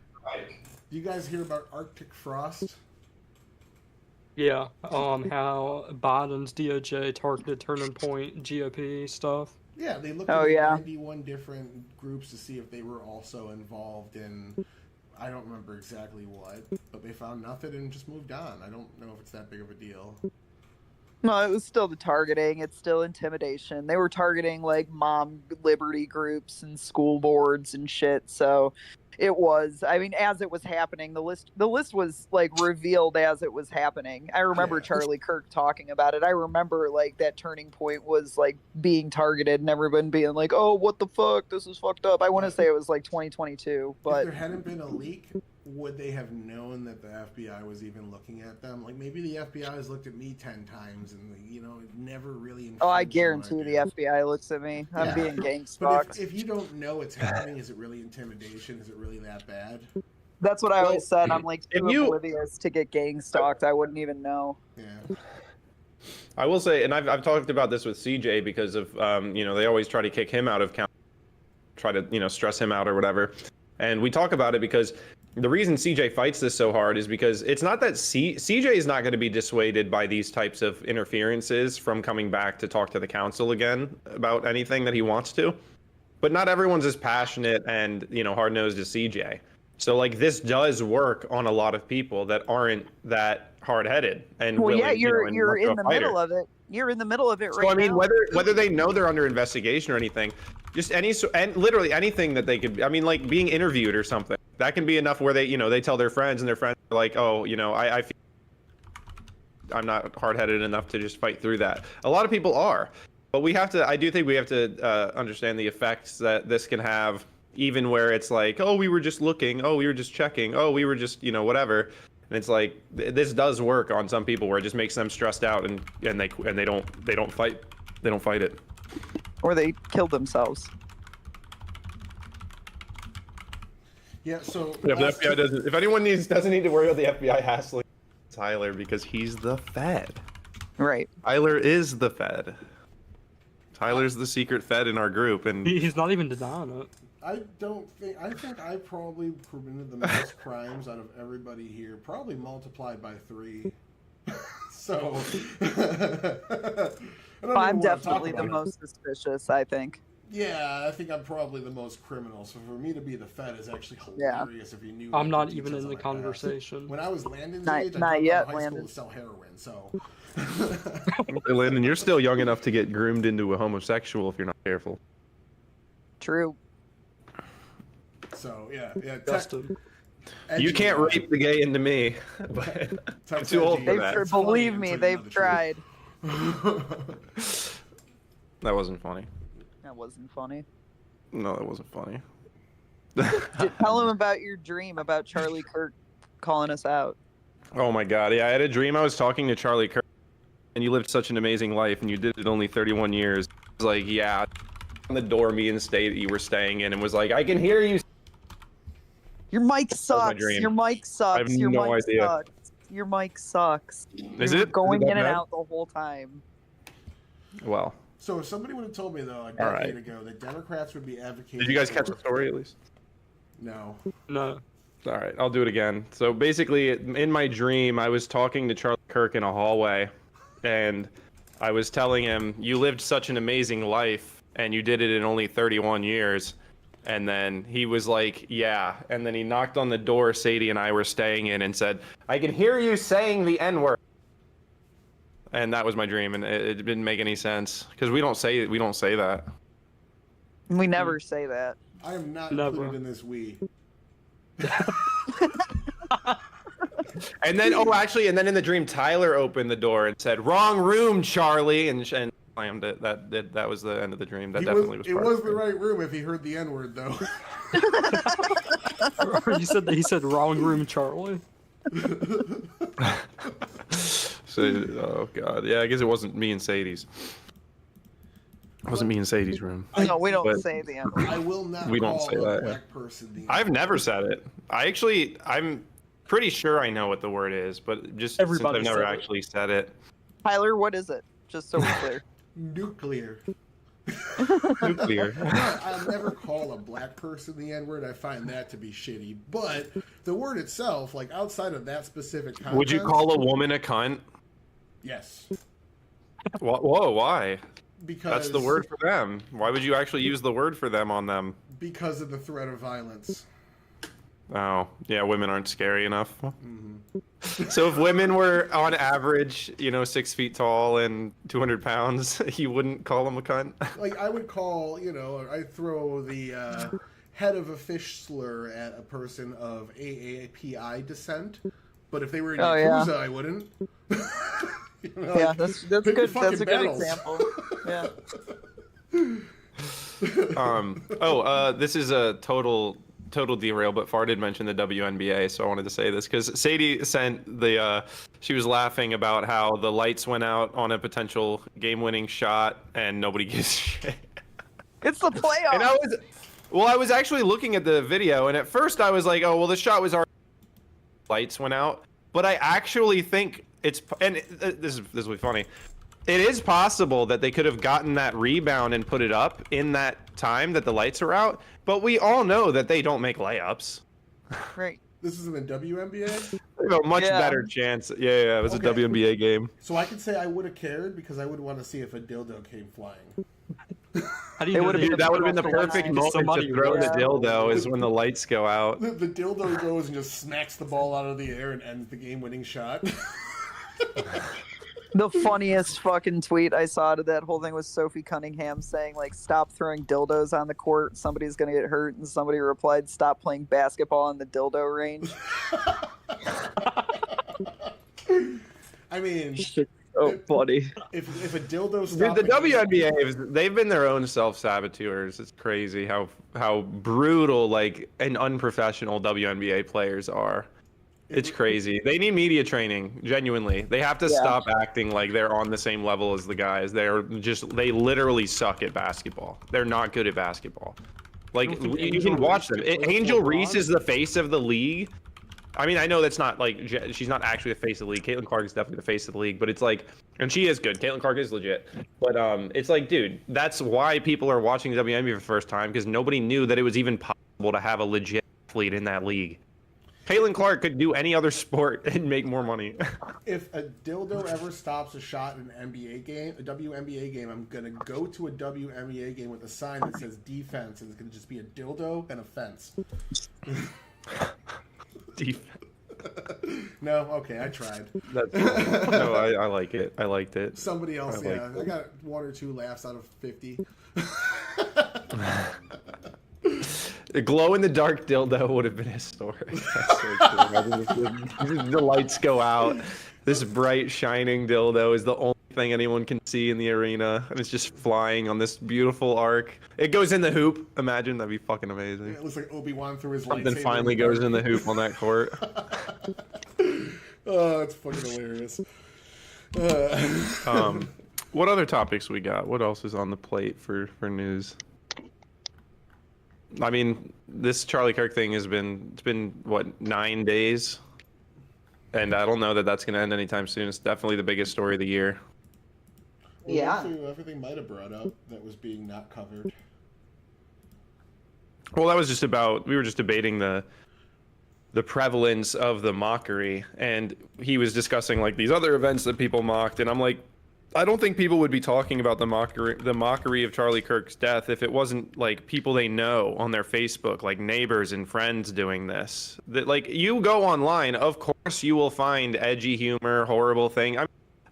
You guys hear about Arctic frost? Yeah, how Biden's DOJ targeted Turning Point GOP stuff. Yeah, they looked Oh, at yeah. 91 different groups to see if they were also involved in, I don't remember exactly what, but they found nothing and just moved on. I don't know if it's that big of a deal. No, it was still the targeting. It's still intimidation. They were targeting like mom liberty groups and school boards and shit. So it was. I mean, as it was happening, the list was like revealed as it was happening. I remember Yeah. Charlie Kirk talking about it. I remember like that Turning Point was like being targeted and everyone being like, "Oh, what the fuck? This is fucked up." I want to say it was like 2022, If but there hadn't been a leak, would they have known that the FBI was even looking at them? Like, maybe the FBI has looked at me 10 times and, it never really... oh, I infringed on guarantee what I the do. FBI looks at me. I'm Yeah. being gang But stalked. if you don't know what's happening, is it really intimidation? Is it really that bad? That's what I always said. I'm like if too you- oblivious to get gang stalked. I wouldn't even know. Yeah. I will say, and I've talked about this with CJ because of they always try to kick him out of council, try to stress him out or whatever, and we talk about it because the reason CJ fights this so hard is because it's not that CJ is not going to be dissuaded by these types of interferences from coming back to talk to the council again about anything that he wants to, but not everyone's as passionate and hard-nosed as CJ. So like this does work on a lot of people that aren't that hard-headed and Well, willing, yeah, you're and in the fighter. middle of it. You're in the middle of it So right I mean, now. whether they know they're under investigation or anything, just and literally anything that they could. I mean, like being interviewed or something. That can be enough where they tell their friends and their friends are like, oh, I feel I'm not hard-headed enough to just fight through that. A lot of people are, but we have to. I do think we have to understand the effects that this can have, even where it's like, oh, we were just looking, oh, we were just checking, oh, we were just whatever. And it's like this does work on some people where it just makes them stressed out and they don't fight it. Or they killed themselves. Yeah, so... Yeah, the FBI doesn't. If anyone doesn't need to worry about the FBI hassling Tyler because he's the Fed. Right. Tyler is the Fed. Tyler's the secret Fed in our group, and He's not even denying it. I think I probably committed the most crimes out of everybody here, probably multiplied by 3. So... I'm definitely the most suspicious, I think. Yeah, I think I'm probably the most criminal. So for me to be the Fed is actually hilarious if you knew. I'm not the even in details the of my past. conversation. When I was Landon's Not- age, I not dropped yet, out of high Landon. school to sell heroin. So. Hey, Landon, you're still young enough to get groomed into a homosexual if you're not careful. True. So yeah. Justin. You can't rape the gay into me, but I'm too old for that. Believe me, they've tried. That wasn't funny. That wasn't funny. No, that wasn't funny. Tell him about your dream about Charlie Kirk calling us out. Oh my god, yeah, I had a dream I was talking to Charlie Kirk, and you lived such an amazing life, and you did it only 31 years. I was like, yeah, on the door me and state you were staying in, and was like, I can hear you. Your mic sucks. dream. Your mic sucks. I have Your no mic idea. sucks. Your mic sucks. Is You're it? going Is it in that and bad? out the whole time? Well, So if somebody would have told me though a All decade right. ago that Democrats would be advocating. did you guys for- catch the story at least? No. No. All right, I'll do it again. So basically, in my dream, I was talking to Charlie Kirk in a hallway, and I was telling him, you lived such an amazing life, and you did it in only 31 years. And then he was like, yeah. And then he knocked on the door Sadie and I were staying in and said, I can hear you saying the N-word. And that was my dream, and it didn't make any sense because we don't say that. We never say that. I am not Never. included in this we. And then, and then in the dream, Tyler opened the door and said, "Wrong room, Charlie," and slammed it. That was the end of the dream. That definitely was. It part of was the dream. right room if he heard the N-word though. You said that he said wrong room, Charlie. So, oh god, yeah. I guess it wasn't me and Sadie's. It wasn't me and Sadie's room. No, we don't But- say the N I will not We don't call say a that. black person the I've never said it. I'm pretty sure I know what the word is, but just Everybody since I've never said it. actually said it. Tyler, what is it? Just so we're clear. nuclear. Nuclear. I'll never call a black person the N-word. I find that to be shitty. But the word itself, like outside of that specific context. Would you call a woman a cunt? Yes. Whoa, why? Because that's the word for them. Why would you actually use the word for them on them? Because of the threat of violence. Oh, yeah, women aren't scary enough. So if women were on average, 6 feet tall and 200 pounds, you wouldn't call them a cunt? Like, I would call, I throw the head of a fish slur at a person of AAPI descent, but if they were in Yakuza, I wouldn't. Yeah, that's good. That's a good example. Yeah. This is a total derail, but Far did mention the WNBA, so I wanted to say this because Sadie sent she was laughing about how the lights went out on a potential game-winning shot and nobody gives a shit. It's the playoffs. And I was actually looking at the video, and at first I was like, oh, well, the shot was already lights went out, but I actually think this will be funny. It is possible that they could have gotten that rebound and put it up in that time that the lights are out, but we all know that they don't make layups. Right. This is in the WNBA? They have a much better chance. Yeah, it was a WNBA game. So I could say I would have cared because I would want to see if a dildo came flying. How do you know that would have been the perfect moment to throw the dildo is when the lights go out. The dildo goes and just smacks the ball out of the air and ends the game-winning shot. The funniest fucking tweet I saw to that whole thing was Sophie Cunningham saying, like, stop throwing dildos on the court. Somebody's going to get hurt. And somebody replied, stop playing basketball on the dildo range. I mean... Oh, funny. If a dildo stopped... Dude, the WNBA, they've been their own self-saboteurs. It's crazy how brutal, and unprofessional WNBA players are. It's crazy. They need media training, genuinely. They have to stop acting like they're on the same level as the guys. They literally suck at basketball. They're not good at basketball. You can watch them. Angel Reese is the face of the league. I mean, I know that's not she's not actually the face of the league. Caitlin Clark is definitely the face of the league, but it's and she is good. Caitlin Clark is legit. But it's dude, that's why people are watching the WNBA for the first time, because nobody knew that it was even possible to have a legit athlete in that league. Caitlin Clark could do any other sport and make more money. If a dildo ever stops a shot in an NBA game, a WNBA game, I'm going to go to a WNBA game with a sign that says defense, and it's going to just be a dildo and a fence. Defense. No? Okay, I tried. No, I like it. I liked it. Somebody else, I got 1 or 2 laughs out of 50. The glow-in-the-dark dildo would have been historic. That's so cool. The lights go out. This bright, shining dildo is the only thing anyone can see in the arena, and it's just flying on this beautiful arc. It goes in the hoop. Imagine, that'd be fucking amazing. Yeah, it looks like Obi-Wan through his lightsaber. Something finally goes in the hoop on that court. Oh, that's fucking hilarious. What other topics we got? What else is on the plate for news? I mean, this Charlie Kirk thing it's been what, 9 days? And I don't know that that's going to end anytime soon. It's definitely the biggest story of the year. Well, yeah. Everything might have brought up that was being not covered. Well, that was just we were just debating the prevalence of the mockery, and he was discussing these other events that people mocked, and I'm like, I don't think people would be talking about the mockery of Charlie Kirk's death if it wasn't people they know on their Facebook, like neighbors and friends doing this. That you go online, of course you will find edgy humor, horrible thing.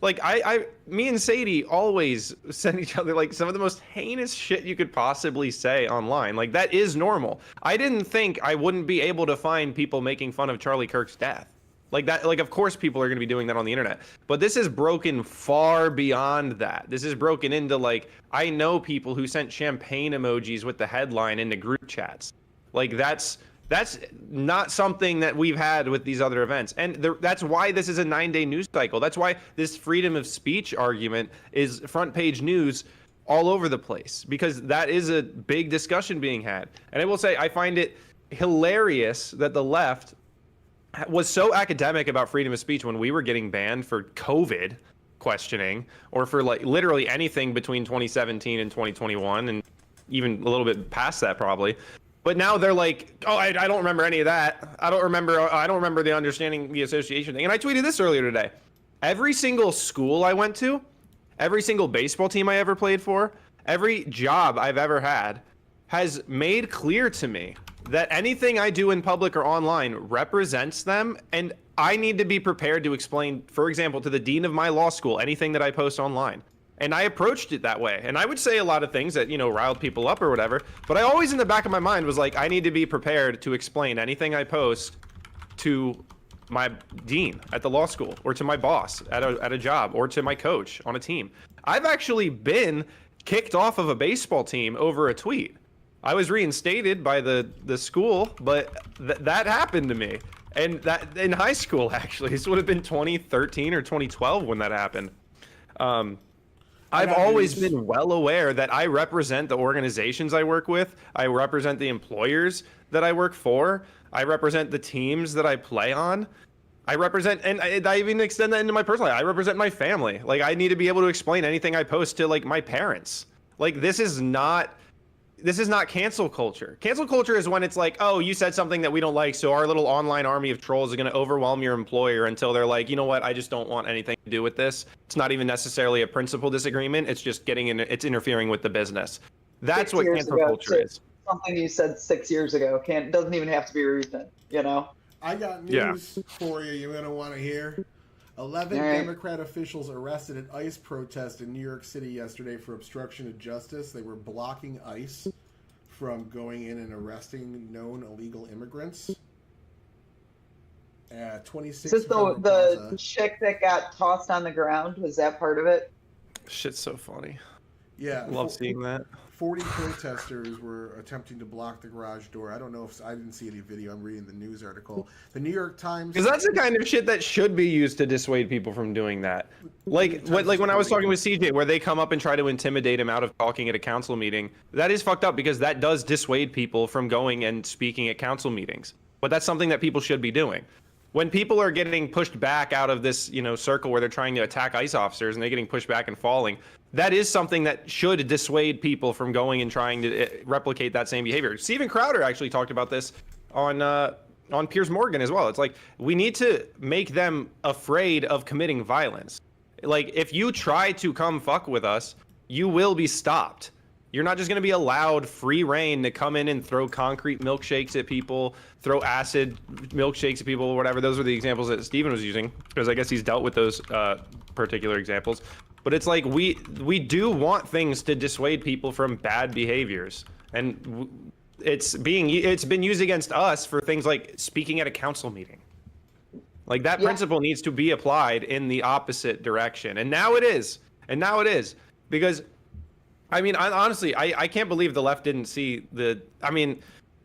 Me and Sadie always send each other some of the most heinous shit you could possibly say online. That is normal. I didn't think I wouldn't be able to find people making fun of Charlie Kirk's death. Of course people are going to be doing that on the internet. But this is broken far beyond that. This is broken into I know people who sent champagne emojis with the headline into group chats. That's not something that we've had with these other events. And that's why this is a 9-day news cycle. That's why this freedom of speech argument is front page news all over the place, because that is a big discussion being had. And I will say, I find it hilarious that the left was so academic about freedom of speech when we were getting banned for COVID questioning, or for literally anything between 2017 and 2021, and even a little bit past that probably. But now they're like, oh, I don't remember any of that. I don't remember the understanding the association thing. And I tweeted this earlier today. Every single school I went to, every single baseball team I ever played for, every job I've ever had has made clear to me that anything I do in public or online represents them, and I need to be prepared to explain, for example, to the dean of my law school, anything that I post online. And I approached it that way. And I would say a lot of things that, riled people up or whatever, but I always in the back of my mind was like, I need to be prepared to explain anything I post to my dean at the law school, or to my boss at a job, or to my coach on a team. I've actually been kicked off of a baseball team over a tweet. I was reinstated by the school, but that happened to me. And that in high school, actually. This would have been 2013 or 2012 when that happened. I've always been well aware that I represent the organizations I work with. I represent the employers that I work for. I represent the teams that I play on. I represent, and I even extend that into my personal life. I represent my family. Like, I need to be able to explain anything I post to, like, my parents. Like, this is not cancel culture. Cancel culture is when it's like, oh, you said something that we don't like, so our little online army of trolls is going to overwhelm your employer until they're like, you know what, I just don't want anything to do with this. It's not even necessarily a principal disagreement. It's just it's interfering with the business. That's what cancel culture is. Something you said 6 years ago doesn't even have to be recent, I got news for you. You're going to want to hear. 11 Democrat officials arrested at ICE protest in New York City yesterday for obstruction of justice. They were blocking ICE from going in and arresting known illegal immigrants. 26. Is this the chick that got tossed on the ground? Was that part of it? Shit's so funny. Yeah. Love seeing that. 40 protesters were attempting to block the garage door. I don't know if I didn't see any video. I'm reading the news article. The New York Times. Because that's the kind of shit that should be used to dissuade people from doing that. Like when I was talking with CJ, where they come up and try to intimidate him out of talking at a council meeting. That is fucked up because that does dissuade people from going and speaking at council meetings. But that's something that people should be doing. When people are getting pushed back out of this, circle where they're trying to attack ICE officers and they're getting pushed back and falling, that is something that should dissuade people from going and trying to replicate that same behavior. Steven Crowder actually talked about this on Piers Morgan as well. It's like, we need to make them afraid of committing violence. Like, if you try to come fuck with us, you will be stopped. You're not just going to be allowed free reign to come in and throw concrete milkshakes at people, throw acid milkshakes at people, or whatever. Those are the examples that Steven was using, because I guess he's dealt with those particular examples. But it's like, we do want things to dissuade people from bad behaviors. And it's been used against us for things like speaking at a council meeting. Like, that principle needs to be applied in the opposite direction. And now it is. Because, I mean, honestly, I can't believe the left didn't see the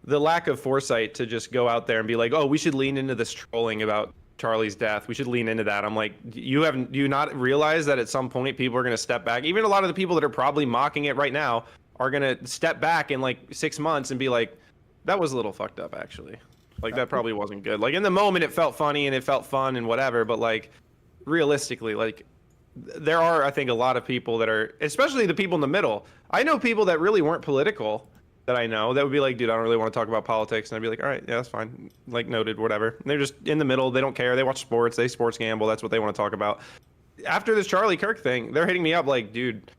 lack of foresight to just go out there and be like, oh, we should lean into this trolling about Charlie's death. We should lean into that. I'm like, do you not realize that at some point people are going to step back? Even a lot of the people that are probably mocking it right now are going to step back in like 6 months and be like, that was a little fucked up, actually. Like, that probably wasn't good. Like, in the moment it felt funny and it felt fun and whatever, but like, realistically, like, there are, I think, a lot of people that are, especially the people in the middle. I know people that really weren't political that I know that would be like, dude, I don't really want to talk about politics. And I'd be like, all right, yeah, that's fine. Like, noted, whatever. And they're just in the middle. They don't care. They watch sports. They sports gamble. That's what they want to talk about. After this Charlie Kirk thing, they're hitting me up like, dude,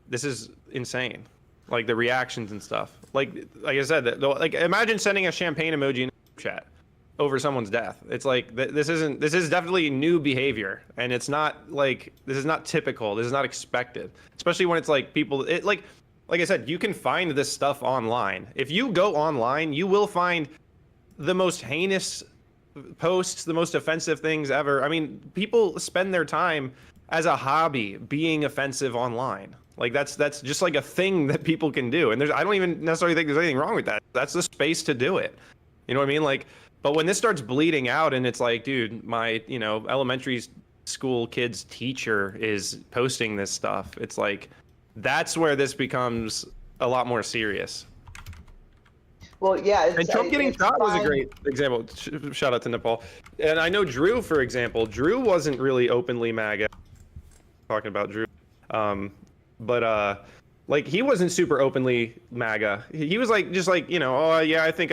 this is insane. Like, the reactions and stuff. Like I said, like, imagine sending a champagne emoji in a chat over someone's death. It's like, this is definitely new behavior. And it's not like, this is not typical. This is not expected. Especially when it's like people, like I said, you can find this stuff online. If you go online, you will find the most heinous posts, the most offensive things ever. I mean, people spend their time as a hobby being offensive online. Like, that's just like a thing that people can do. And I don't even necessarily think there's anything wrong with that. That's the space to do it. You know what I mean? Like, but when this starts bleeding out and it's like, dude, my, elementary school kid's teacher is posting this stuff. It's like, that's where this becomes a lot more serious. Well, yeah. And Trump getting shot was a great example. Shout out to Nepal. And I know Drew, for example. Drew wasn't really openly MAGA. Talking about Drew. But Like, he wasn't super openly MAGA. He was like, just like, oh yeah, I think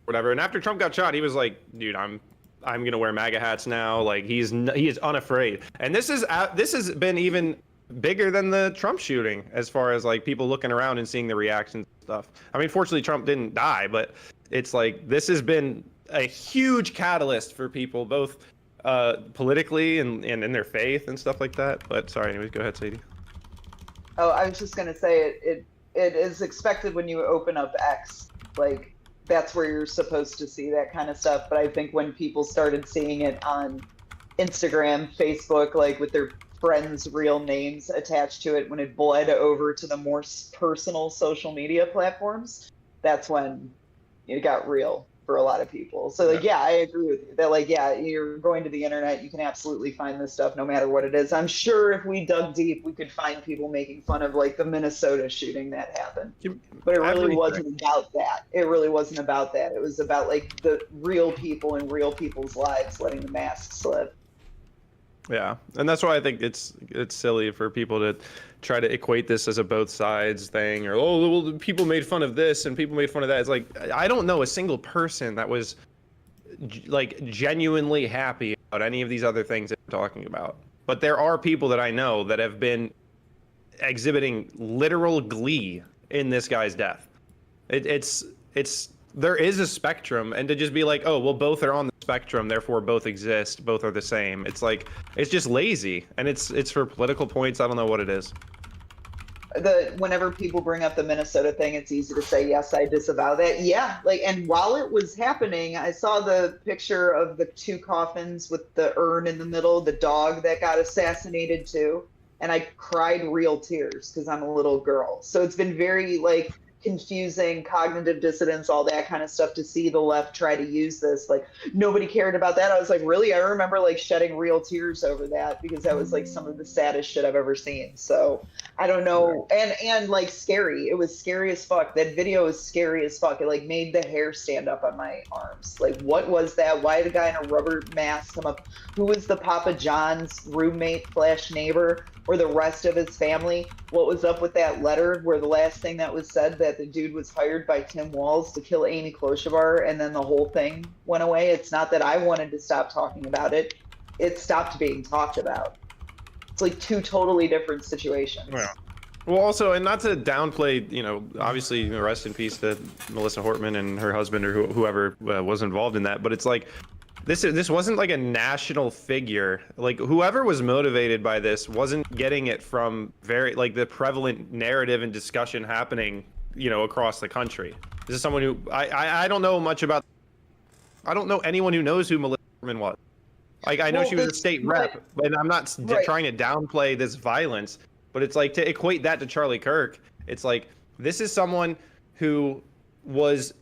whatever. And after Trump got shot, he was like, dude, I'm gonna wear MAGA hats now. Like, he is unafraid. And this has been even bigger than the Trump shooting, as far as like people looking around and seeing the reactions and stuff. I mean, fortunately, Trump didn't die, but it's like this has been a huge catalyst for people, both politically and in their faith and stuff like that. But sorry, anyways, go ahead, Sadie. Oh, I was just gonna say it is expected when you open up X, like that's where you're supposed to see that kind of stuff. But I think when people started seeing it on Instagram, Facebook, like with their friends' real names attached to it, when it bled over to the more personal social media platforms, that's when it got real for a lot of people. So like, yeah, I agree with you that like, yeah, you're going to the internet, you can absolutely find this stuff no matter what it is. I'm sure if we dug deep, we could find people making fun of like the Minnesota shooting that happened. But it really wasn't about that. It really wasn't about that. It was about like the real people and real people's lives letting the mask slip. Yeah, and that's why I think it's silly for people to try to equate this as a both sides thing, or well, people made fun of this and people made fun of that. It's like, I don't know a single person that was like genuinely happy about any of these other things that we're talking about. But there are people that I know that have been exhibiting literal glee in this guy's death. It's there is a spectrum, and to just be like, oh, well, both are on the spectrum, therefore both exist, both are the same. It's like, it's just lazy, and it's for political points. I don't know what it is. Whenever people bring up the Minnesota thing, it's easy to say, yes, I disavow that. Yeah, like, and while it was happening, I saw the picture of the 2 coffins with the urn in the middle, the dog that got assassinated too, and I cried real tears because I'm a little girl. So it's been very like confusing, cognitive dissonance, all that kind of stuff, to see the left try to use this. Like, nobody cared about that. I was like, really? I remember like shedding real tears over that, because that was like some of the saddest shit I've ever seen. So I don't know. And like scary. It was scary as fuck. That video was scary as fuck. It like made the hair stand up on my arms. Like, what was that? Why did a guy in a rubber mask come up? Who was the Papa John's roommate / neighbor, or the rest of his family? What was up with that letter where the last thing that was said, that the dude was hired by Tim Walz to kill Amy Klobuchar, and then the whole thing went away? It's not that I wanted to stop talking about it. It stopped being talked about. It's like 2 totally different situations. Yeah. Well, also, and not to downplay, obviously, rest in peace to Melissa Hortman and her husband, or whoever was involved in that. But it's like, this wasn't like a national figure. Like, whoever was motivated by this wasn't getting it from like the prevalent narrative and discussion happening, across the country. This is someone who I don't know much about. I don't know anyone who knows who Melissa Hortman was. Like, I know she was a state rep, and I'm not trying to downplay this violence, but it's like, to equate that to Charlie Kirk, it's like, this is someone who was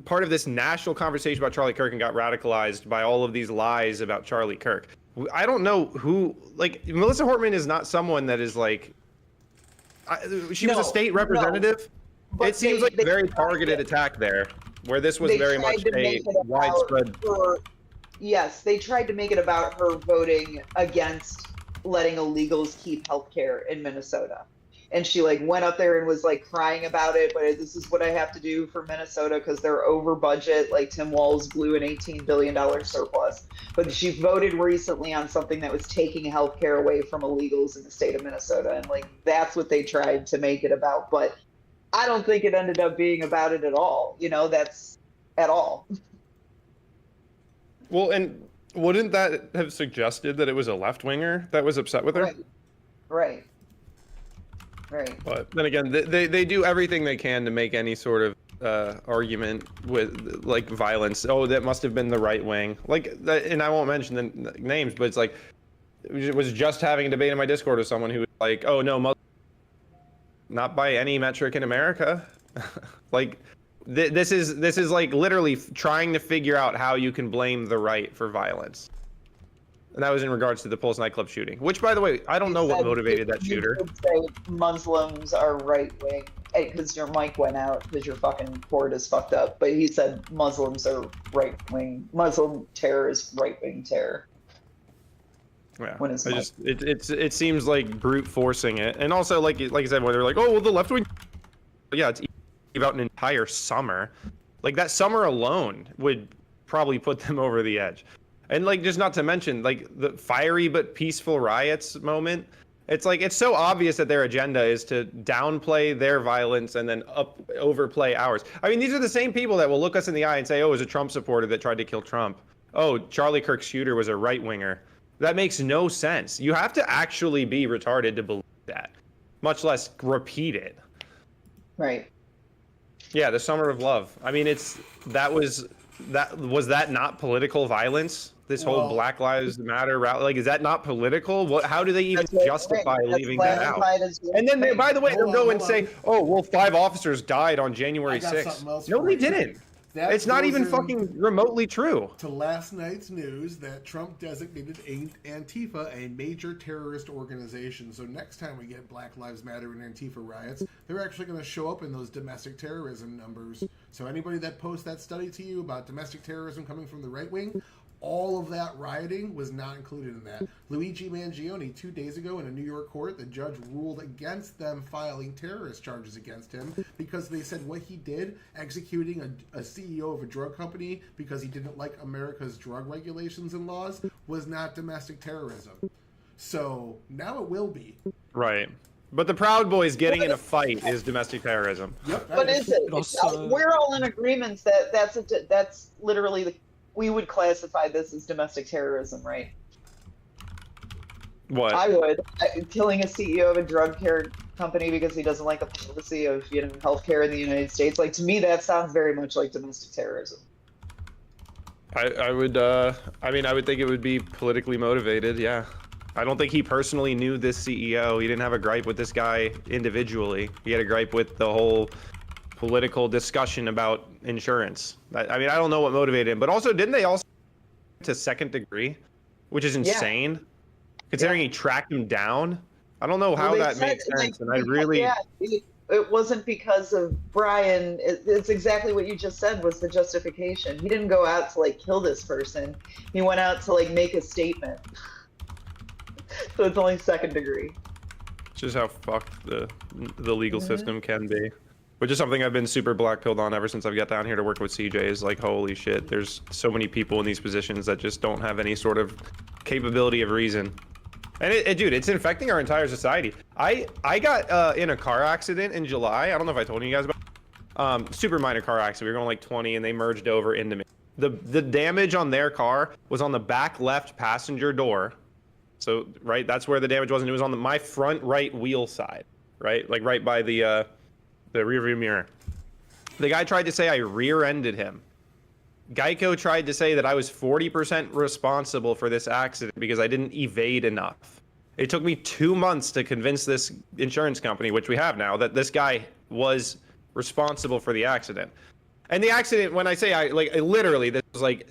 part of this national conversation about Charlie Kirk and got radicalized by all of these lies about Charlie Kirk. I don't know who, like, Melissa Hortman is not someone that is like, she was a state representative. It seems like a very targeted attack there, where this was very much a widespread. Yes, they tried to make it about her voting against letting illegals keep healthcare in Minnesota. And she like went up there and was like crying about it, but this is what I have to do for Minnesota because they're over budget. Like, Tim Walz blew an $18 billion surplus. But she voted recently on something that was taking healthcare away from illegals in the state of Minnesota. And like, that's what they tried to make it about. But I don't think it ended up being about it at all. That's at all. Well, and wouldn't that have suggested that it was a left-winger that was upset with her? Right. But then again, they do everything they can to make any sort of argument with like violence. Oh, that must have been the right wing. Like, and I won't mention the names, but it's like, I was just having a debate in my Discord with someone who was like, "Oh no, not by any metric in America." Like, this is like literally trying to figure out how you can blame the right for violence. And that was in regards to the Pulse nightclub shooting, which, by the way, I don't know what motivated that shooter. You could say Muslims are right wing because your mic went out because your fucking cord is fucked up. But he said Muslims are right wing. Muslim terror is right wing terror. Yeah, when it's not. it seems like brute forcing it, and also like I said, when they're like, oh well, the left wing, yeah, it's about an entire summer, like that summer alone would probably put them over the edge, and like just not to mention like the fiery but peaceful riots moment. It's like it's so obvious that their agenda is to downplay their violence and then overplay ours. I mean, these are the same people that will look us in the eye and say, oh, it was a Trump supporter that tried to kill Trump. Oh, Charlie Kirk's shooter was a right winger. That makes no sense. You have to actually be retarded to believe that, much less repeat it. Right. Yeah, the Summer of Love. I mean, was that not political violence? This whole Black Lives Matter route, like, is that not political? How do they even justify leaving that out? And then, by the way, they'll go and say, "Oh, well, 5 officers died on January 6th." No, they didn't. It's not even fucking remotely true. To last night's news that Trump designated Antifa a major terrorist organization. So next time we get Black Lives Matter and Antifa riots, they're actually going to show up in those domestic terrorism numbers. So anybody that posts that study to you about domestic terrorism coming from the right wing, all of that rioting was not included in that. Luigi Mangione, 2 days ago in a New York court, the judge ruled against them filing terrorist charges against him because they said what he did, executing a CEO of a drug company because he didn't like America's drug regulations and laws, was not domestic terrorism. So now it will be. Right. But the Proud Boys getting in a fight is domestic terrorism. Yep. But is it? We're all in agreement that that's literally we would classify this as domestic terrorism, right? What? I would. Killing a CEO of a drug care company because he doesn't like the policy of, healthcare in the United States. Like, to me, that sounds very much like domestic terrorism. I would think it would be politically motivated, yeah. I don't think he personally knew this CEO. He didn't have a gripe with this guy individually. He had a gripe with the whole political discussion about insurance. I mean, I don't know what motivated him, but also didn't they also to second degree, which is insane, considering he tracked him down. I don't know how that makes sense, and I really it wasn't because of Brian. It's exactly what you just said was the justification. He didn't go out to kill this person. He went out to make a statement. So it's only second degree. Just how fucked the legal system can be. Which is something I've been super black-pilled on ever since I've got down here to work with CJ, is like, holy shit, there's so many people in these positions that just don't have any sort of capability of reason. And dude, it's infecting our entire society. I got in a car accident in July. I don't know if I told you guys about super minor car accident. We were going like 20 and they merged over into me. The damage on their car was on the back left passenger door. So, right, that's where the damage was, and it was on my front right wheel side, right? Like right by the rear view mirror. The guy tried to say I rear-ended him. Geico tried to say that I was 40% responsible for this accident because I didn't evade enough. It took me 2 months to convince this insurance company, which we have now, that this guy was responsible for the accident. And the accident, when I say literally, this was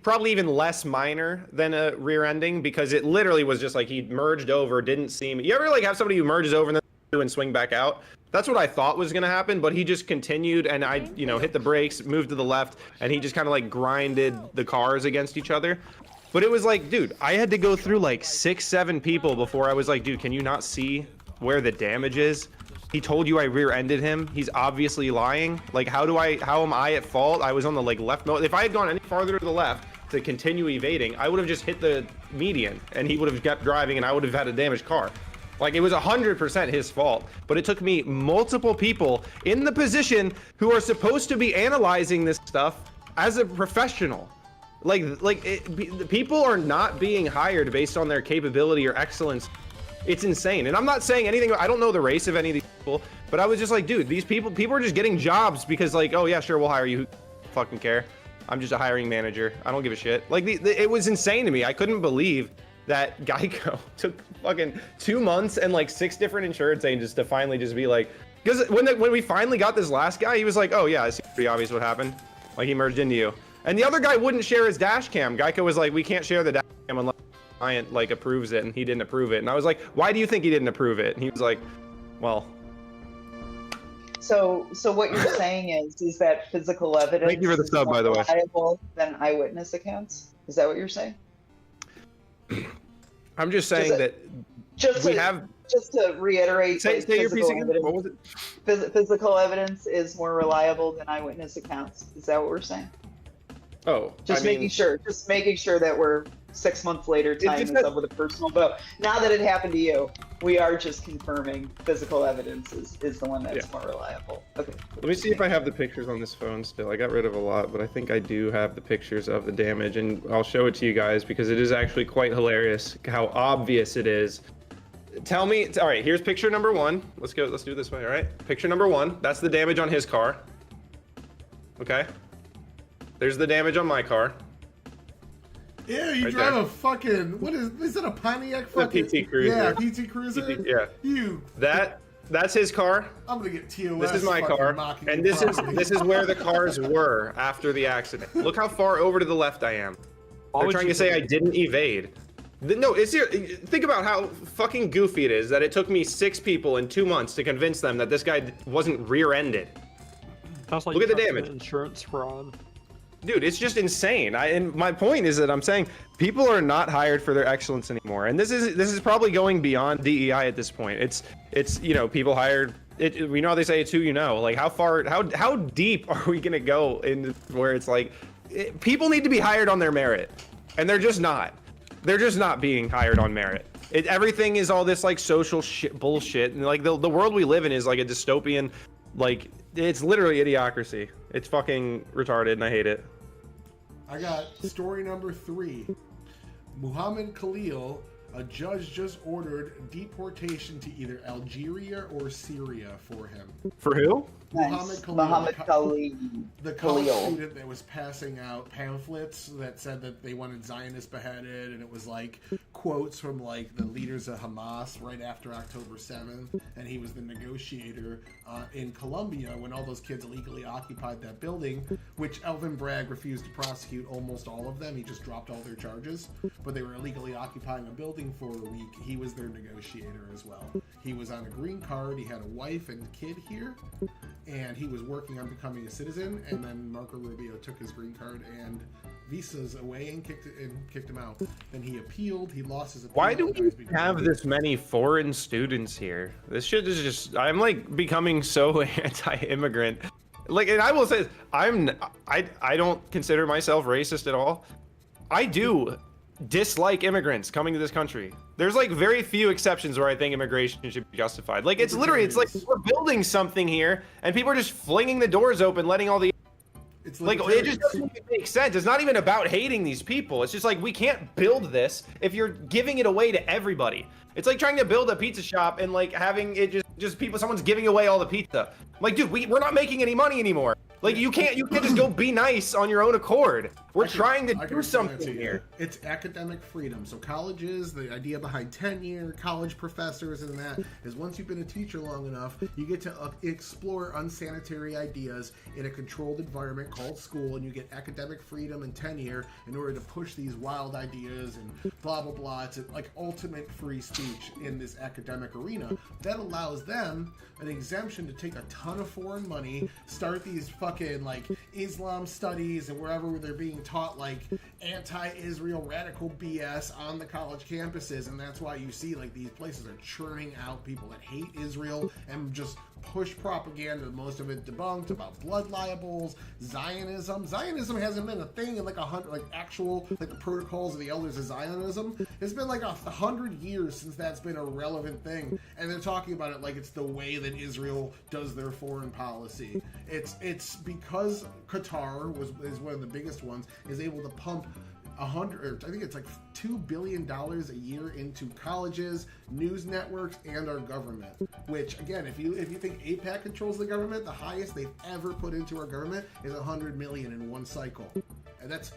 probably even less minor than a rear-ending, because it literally was just he merged over, didn't see me. You ever have somebody who merges over and then swing back out? That's what I thought was going to happen, but he just continued, and I, hit the brakes, moved to the left, and he just kind of grinded the cars against each other. But it was dude, I had to go through 6-7 people before I was like, dude, can you not see where the damage is? He told you I rear-ended him. He's obviously lying. How am I at fault? I was on the left. If I had gone any farther to the left to continue evading, I would have just hit the median, and he would have kept driving, and I would have had a damaged car. It was 100% his fault, but it took me multiple people in the position who are supposed to be analyzing this stuff as a professional. People are not being hired based on their capability or excellence. It's insane. And I'm not saying anything. I don't know the race of any of these people, but I was just dude, these people are just getting jobs because oh yeah, sure, we'll hire you. Who fucking care? I'm just a hiring manager. I don't give a shit. It was insane to me. I couldn't believe that Geico took fucking 2 months and 6 different insurance agents to finally just be because when we finally got this last guy, he was oh yeah, it's pretty obvious what happened. He merged into you. And the other guy wouldn't share his dash cam. Geico was we can't share the dash cam unless the client approves it, and he didn't approve it. And I was why do you think he didn't approve it? And he was well. So what you're saying is that physical evidence Thank you for the sub, by the way. reliable than eyewitness accounts? Is that what you're saying? I'm just saying that just to reiterate, say your piece again. Evidence, what was it? Physical evidence is more reliable than eyewitness accounts. Is that what we're saying? Oh, just making sure that we're 6 months later tying this up with a personal vote. Now that it happened to you, we are just confirming physical evidence is the one that's more reliable. Okay. Let me see if I have the pictures on this phone still. I got rid of a lot, but I think I do have the pictures of the damage, and I'll show it to you guys because it is actually quite hilarious how obvious it is. Tell me, all right, here's picture number 1. Let's do it this way, all right? Picture number 1, that's the damage on his car. Okay. There's the damage on my car. Yeah, you drive a fucking, what is it, a Pontiac fucking? The PT Cruiser. Yeah, PT Cruiser. That's his car. I'm gonna get TOS. This is my car, and this is where the cars were after the accident. Look how far over to the left I am. They're trying to say I didn't evade. No, think about how fucking goofy it is that it took me 6 people in 2 months to convince them that this guy wasn't rear-ended. Sounds like look at the damage. Insurance fraud. Dude, it's just insane. And my point is that I'm saying people are not hired for their excellence anymore, and this is probably going beyond DEI at this point. It's people hired. We know how they say it's who you know. Like how deep are we gonna go in where it's like people need to be hired on their merit, and they're just not. They're just not being hired on merit. Everything is all this like social bullshit, and like the world we live in is like a dystopian. Like it's literally idiocracy. It's fucking retarded, and I hate it. I got story number 3. Muhammad Khalil, a judge just ordered deportation to either Algeria or Syria for him. For who? Nice. Muhammad Khalil. The college Khalil. student that was passing out pamphlets that said that they wanted Zionists beheaded, and it was like quotes from like the leaders of Hamas right after October 7th, and he was the negotiator in Colombia when all those kids illegally occupied that building, which Elvin Bragg refused to prosecute almost all of them. He just dropped all their charges, but they were illegally occupying a building for a week. He was their negotiator as well. He was on a green card. He had a wife and kid here, and he was working on becoming a citizen, and then Marco Rubio took his green card and visas away and kicked him out. Then he appealed. He lost his appeal. Why do we have this many foreign students here? This shit is just, I'm like becoming so anti-immigrant. Like, and I will say, I don't consider myself racist at all. I do dislike immigrants coming to this country. There's like very few exceptions where I think immigration should be justified. Like it's literally, it's like we're building something here and people are just flinging the doors open, letting all the It's like it just doesn't make sense. It's not even about hating these people. It's just like we can't build this if you're giving it away to everybody. It's like trying to build a pizza shop and like having it just people, someone's giving away all the pizza. Like, dude, we're not making any money anymore. Like you can't just go be nice on your own accord. We're trying to do something here. It's academic freedom. So colleges, the idea behind tenure, college professors, and that is once you've been a teacher long enough, you get to explore unsanitary ideas in a controlled environment called school, and you get academic freedom and tenure in order to push these wild ideas and blah blah blah. It's like ultimate free speech in this academic arena that allows them an exemption to take a ton of foreign money, start these fucking like Islam studies and wherever they're being taught like anti-Israel radical BS on the college campuses, and that's why you see like these places are churning out people that hate Israel and just push propaganda, most of it debunked, about blood libels, Zionism. Zionism hasn't been a thing in like 100, like actual, like the protocols of the elders of Zionism. It's been like 100 years since that's been a relevant thing, and they're talking about it like it's the way that Israel does their foreign policy. It's because Qatar is one of the biggest ones, is able to pump I think it's like $2 billion a year into colleges, news networks, and our government. Which, again, if you think AIPAC controls the government, the highest they've ever put into our government is $100 million in one cycle, and that's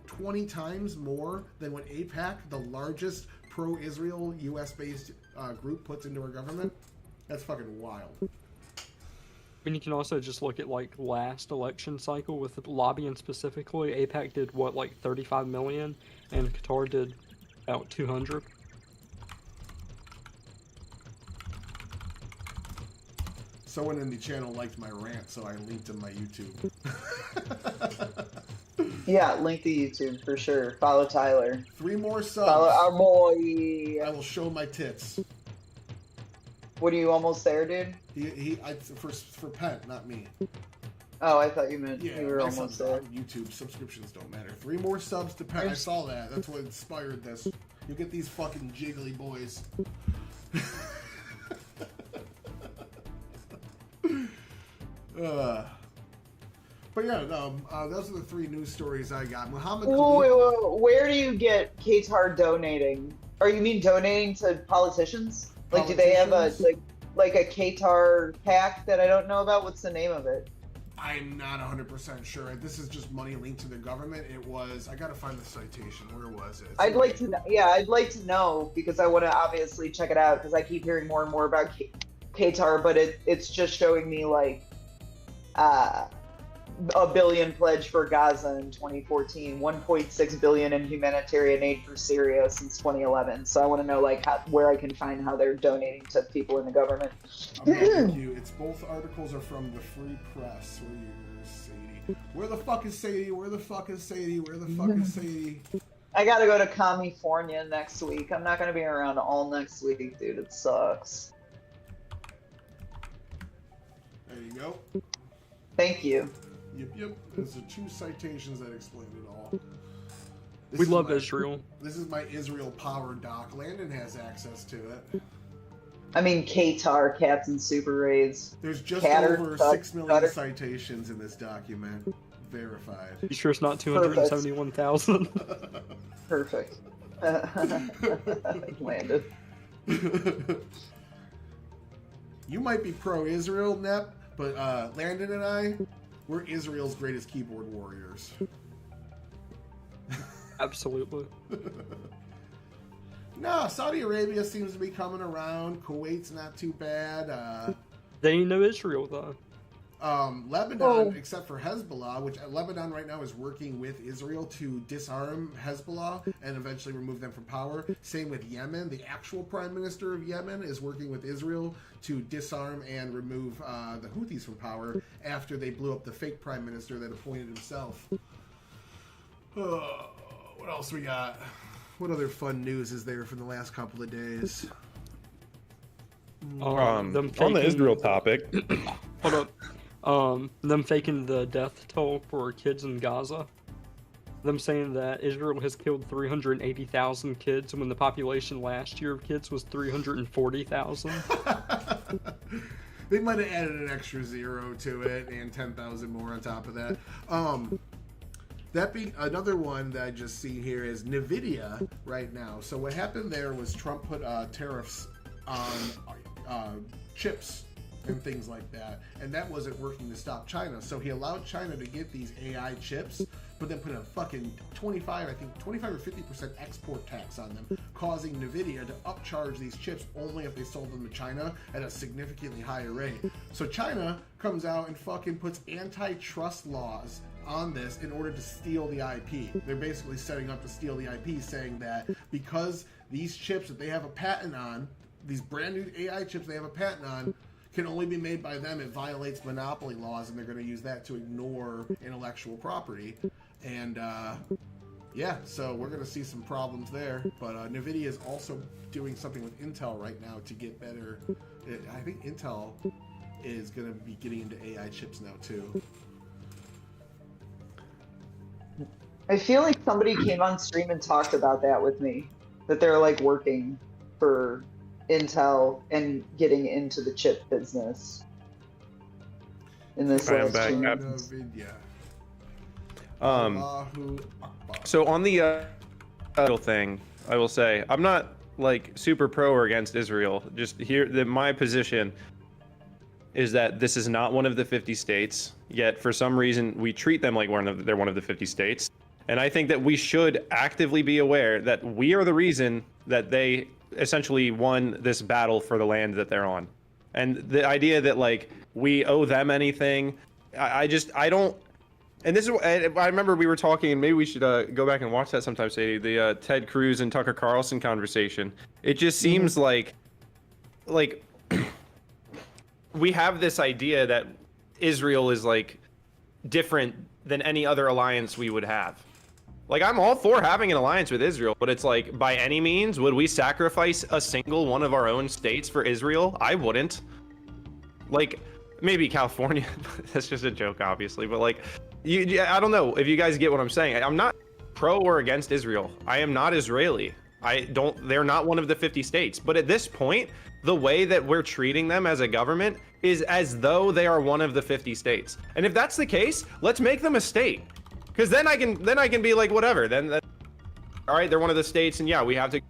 20 times more than what AIPAC, the largest pro-Israel U.S.-based group, puts into our government. That's fucking wild. And you can also just look at like last election cycle with lobbying specifically. AIPAC did what, like 35 million, and Qatar did about 200. Someone in the channel liked my rant, so I linked to my YouTube. Yeah, link to YouTube for sure. Follow Tyler. 3 more Follow our subs. boy. I will show my tits. What are you almost there, dude? For Pent, not me. Oh, I thought you meant Yeah, you were my almost subs there. on YouTube subscriptions don't matter. 3 more subs to Pent. I saw that. That's what inspired this. You get these fucking jiggly boys. But yeah, those are the 3 news stories I got. Muhammad Wait, where do you get Qatar donating? Or you mean donating to politicians? Like, do they have a like a Qatar pack that I don't know about? What's the name of it? I'm not 100% sure. This is just money linked to the government. It was. I gotta find the citation. Where was it? I'd like to know. Yeah, I'd like to know because I want to obviously check it out because I keep hearing more and more about Qatar, but it's just showing me like $1 billion pledge for Gaza in 2014, 1.6 billion in humanitarian aid for Syria since 2011. So I want to know like where I can find how they're donating to people in the government. I'm not with you. It's both articles are from the Free Press. Where's Sadie? Where the fuck is Sadie? Where the fuck is Sadie? Where the fuck is Sadie? I gotta go to California next week. I'm not gonna be around all next week, dude. It sucks. There you go. Thank you. Yep. Those are 2 citations that explain it all. We love Israel. This is my Israel power doc. Landon has access to it. I mean, Qatar, Captain Super Raids. There's just Catter, over Tuck, 6 million Cutter. citations in this document. Verified. You sure it's not 271,000? Perfect. Landed. You might be pro-Israel, Nep, but Landon and I, we're Israel's greatest keyboard warriors. Absolutely. No, Saudi Arabia seems to be coming around. Kuwait's not too bad. They ain't no Israel though. Lebanon, except for Hezbollah, which Lebanon right now is working with Israel to disarm Hezbollah and eventually remove them from power. Same with Yemen. The actual prime minister of Yemen is working with Israel to disarm and remove the Houthis from power after they blew up the fake prime minister that appointed himself. What else we got? What other fun news is there from the last couple of days? On the Israel topic. Hold up. Them faking the death toll for kids in Gaza. Them saying that Israel has killed 380,000 kids when the population last year of kids was 340,000. They might have added an extra 0 to it and 10,000 more on top of that. That being another one that I just see here is NVIDIA right now. So what happened there was Trump put tariffs on chips and things like that, and that wasn't working to stop China. So he allowed China to get these AI chips, but then put a fucking 25 or 50% export tax on them, causing NVIDIA to upcharge these chips only if they sold them to China at a significantly higher rate. So China comes out and fucking puts antitrust laws on this in order to steal the IP. They're basically setting up to steal the IP, saying that because these chips that they have a patent on, these brand new AI chips they have a patent on, can only be made by them, it violates monopoly laws, and they're going to use that to ignore intellectual property. And yeah, so we're going to see some problems there. But NVIDIA is also doing something with Intel right now to get better. I think Intel is going to be getting into AI chips now too. I feel like somebody came on stream and talked about that with me, that they're like working for Intel and getting into the chip business in this last few months. So on the thing, I will say I'm not like super pro or against Israel. Just here, my position is that this is not one of the 50 states. Yet for some reason we treat them like they're one of the 50 states. And I think that we should actively be aware that we are the reason that they essentially won this battle for the land that they're on. And the idea that like we owe them anything, I don't. And this is, I remember we were talking, and maybe we should go back and watch that sometime, Sadie, the Ted Cruz and Tucker Carlson conversation. It just seems like we have this idea that Israel is like different than any other alliance we would have. Like, I'm all for having an alliance with Israel, but it's like, by any means, would we sacrifice a single one of our own states for Israel? I wouldn't. Like, maybe California. That's just a joke, obviously. But like, I don't know if you guys get what I'm saying. I'm not pro or against Israel. I am not Israeli. They're not one of the 50 states. But at this point, the way that we're treating them as a government is as though they are one of the 50 states. And if that's the case, let's make them a state. Because then I can be like, whatever. Then, all right, they're one of the states, and yeah, we have to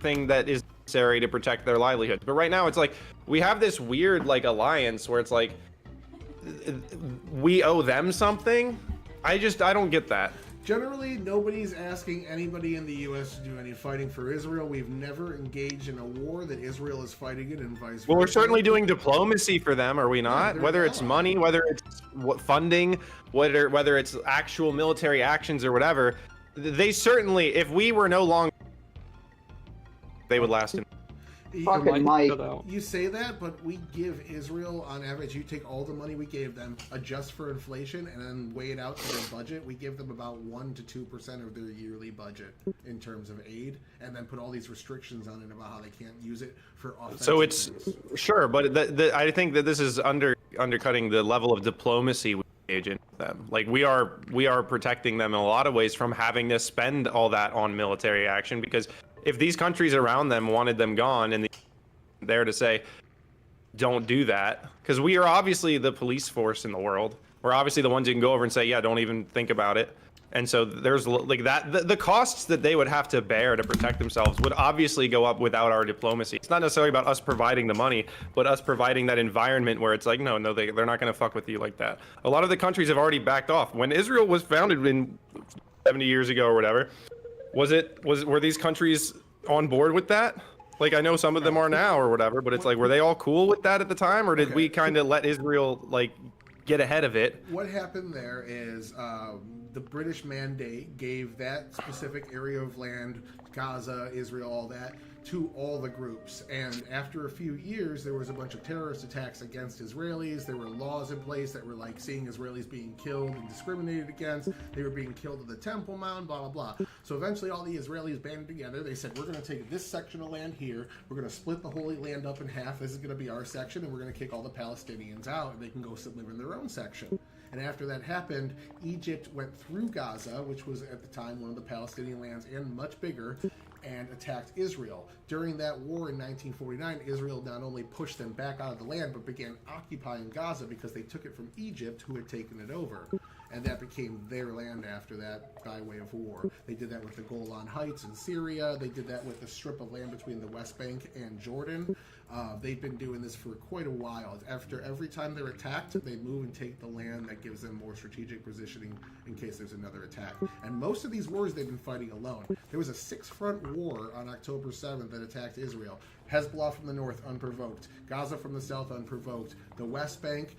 thing that is necessary to protect their livelihood. But right now, it's like we have this weird like alliance where it's like we owe them something. I don't get that. Generally, nobody's asking anybody in the U.S. to do any fighting for Israel. We've never engaged in a war that Israel is fighting it, and vice versa. Well, we're certainly doing diplomacy for them, are we not? Yeah, whether it's money, whether it's funding, whether it's actual military actions or whatever, they certainly, if we were no longer, they would last in. Fucking Mike. You say that, but we give Israel, on average, you take all the money we gave them, adjust for inflation, and then weigh it out to their budget. We give them about 1 to 2% of their yearly budget in terms of aid, and then put all these restrictions on it about how they can't use it for offensive So it's things. sure, but I think that this is undercutting the level of diplomacy we engage in with them. Like we are protecting them in a lot of ways from having to spend all that on military action, because if these countries around them wanted them gone and there to say, don't do that, because we are obviously the police force in the world. We're obviously the ones who can go over and say, yeah, don't even think about it. And so there's like that, the costs that they would have to bear to protect themselves would obviously go up without our diplomacy. It's not necessarily about us providing the money, but us providing that environment where it's like, no, they're not going to fuck with you like that. A lot of the countries have already backed off. When Israel was founded in 70 years ago or whatever, were these countries on board with that? Like, I know some of them are now or whatever, but it's like, were they all cool with that at the time, or did we kind of let Israel like get ahead of it? What happened there is the British mandate gave that specific area of land, Gaza, Israel, all that, to all the groups. And after a few years, there was a bunch of terrorist attacks against Israelis. There were laws in place that were like seeing Israelis being killed and discriminated against. They were being killed at the Temple Mount, blah, blah, blah. So eventually all the Israelis banded together. They said, we're going to take this section of land here. We're going to split the Holy Land up in half. This is going to be our section, and we're going to kick all the Palestinians out, and they can go live in their own section. And after that happened, Egypt went through Gaza, which was at the time one of the Palestinian lands and much bigger, and attacked Israel. During that war in 1949, Israel not only pushed them back out of the land, but began occupying Gaza because they took it from Egypt, who had taken it over. And that became their land after that by way of war. They did that with the Golan Heights in Syria. They did that with the strip of land between the West Bank and Jordan. They've been doing this for quite a while. After every time they're attacked, they move and take the land that gives them more strategic positioning in case there's another attack. And most of these wars they've been fighting alone. There was a 6-front war on October 7th that attacked Israel. Hezbollah from the north, unprovoked. Gaza from the south, unprovoked. The West Bank,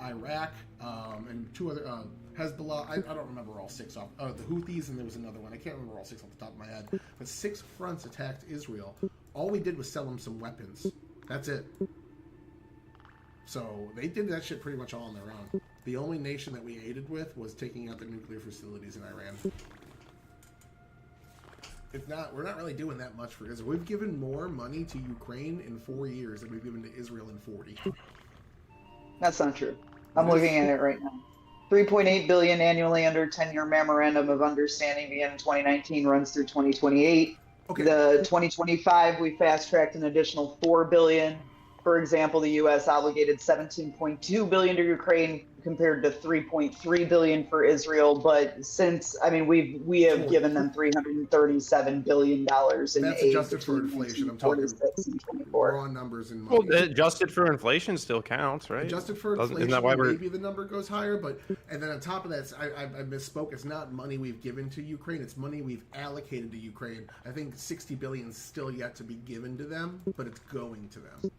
Iraq, and 2 other... Hezbollah, I don't remember all 6 off. The Houthis, and there was another one. I can't remember all 6 off the top of my head. But 6 fronts attacked Israel. All we did was sell them some weapons. That's it. So they did that shit pretty much all on their own. The only nation that we aided with was taking out the nuclear facilities in Iran. We're not really doing that much for Israel. We've given more money to Ukraine in 4 years than we've given to Israel in 40. That's not true. I'm looking at it right now. 3.8 billion annually under 10-year memorandum of understanding began in 2019, runs through 2028. Okay. The 2025, we fast-tracked an additional 4 billion. For example, the U.S. obligated 17.2 billion to Ukraine compared to 3.3 billion for Israel. But since, I mean, we have given them 337 billion dollars in That's aid adjusted for inflation. I'm talking raw numbers in money. Well, adjusted for inflation still counts, right? Adjusted for inflation, Isn't that why maybe the number goes higher, but and then on top of that, I misspoke. It's not money we've given to Ukraine; it's money we've allocated to Ukraine. I think 60 billion is still yet to be given to them, but it's going to them.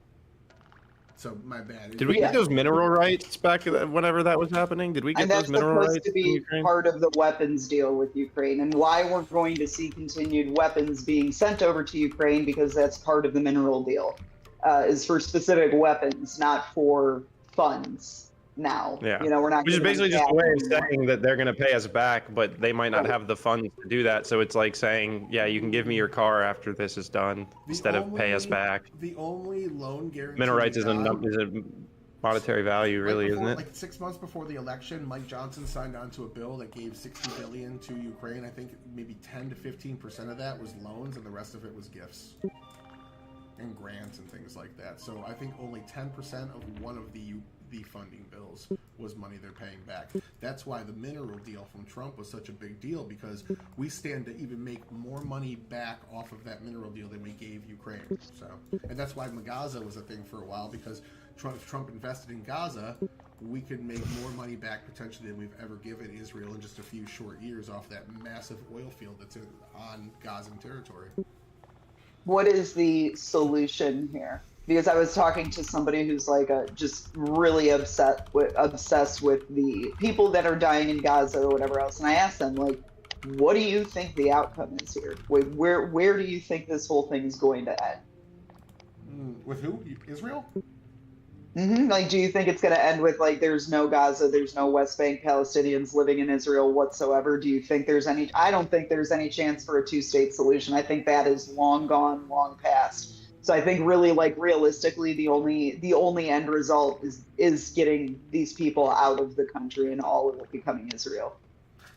So my bad. Did we get those mineral rights back whenever that was happening? Did we get those mineral rights? And that's supposed to be part of the weapons deal with Ukraine, and why we're going to see continued weapons being sent over to Ukraine, because that's part of the mineral deal, is for specific weapons, not for funds. now. Yeah. You know, we're not. Which is giving them basically just a cash way of anymore. saying that they're going to pay us back, but they might not Right. have the funds to do that. So it's like saying, yeah, you can give me your car after this is done instead of pay us back. The only loan guarantee Mineral rights we is a got- monetary value, really, isn't it? Like 6 months before the election, Mike Johnson signed on to a bill that gave $60 billion to Ukraine. I think maybe 10 to 15% of that was loans, and the rest of it was gifts and grants and things like that. So I think only 10% of one of the funding bills was money they're paying back. That's why the mineral deal from Trump was such a big deal, because we stand to even make more money back off of that mineral deal than we gave Ukraine. So, and that's why Gaza was a thing for a while, because Trump invested in Gaza. We could make more money back potentially than we've ever given Israel in just a few short years off that massive oil field that's on Gazan territory. What is the solution here? Because I was talking to somebody who's like just really obsessed with the people that are dying in Gaza or whatever else, and I asked them, like, what do you think the outcome is here? Where do you think this whole thing is going to end? With who? Israel? Like, do you think it's going to end with, like, there's no Gaza, there's no West Bank Palestinians living in Israel whatsoever? Do you think there's any? I don't think there's any chance for a two-state solution. I think that is long gone, long past. So I think really, like, realistically, the only end result is getting these people out of the country and all of it becoming Israel.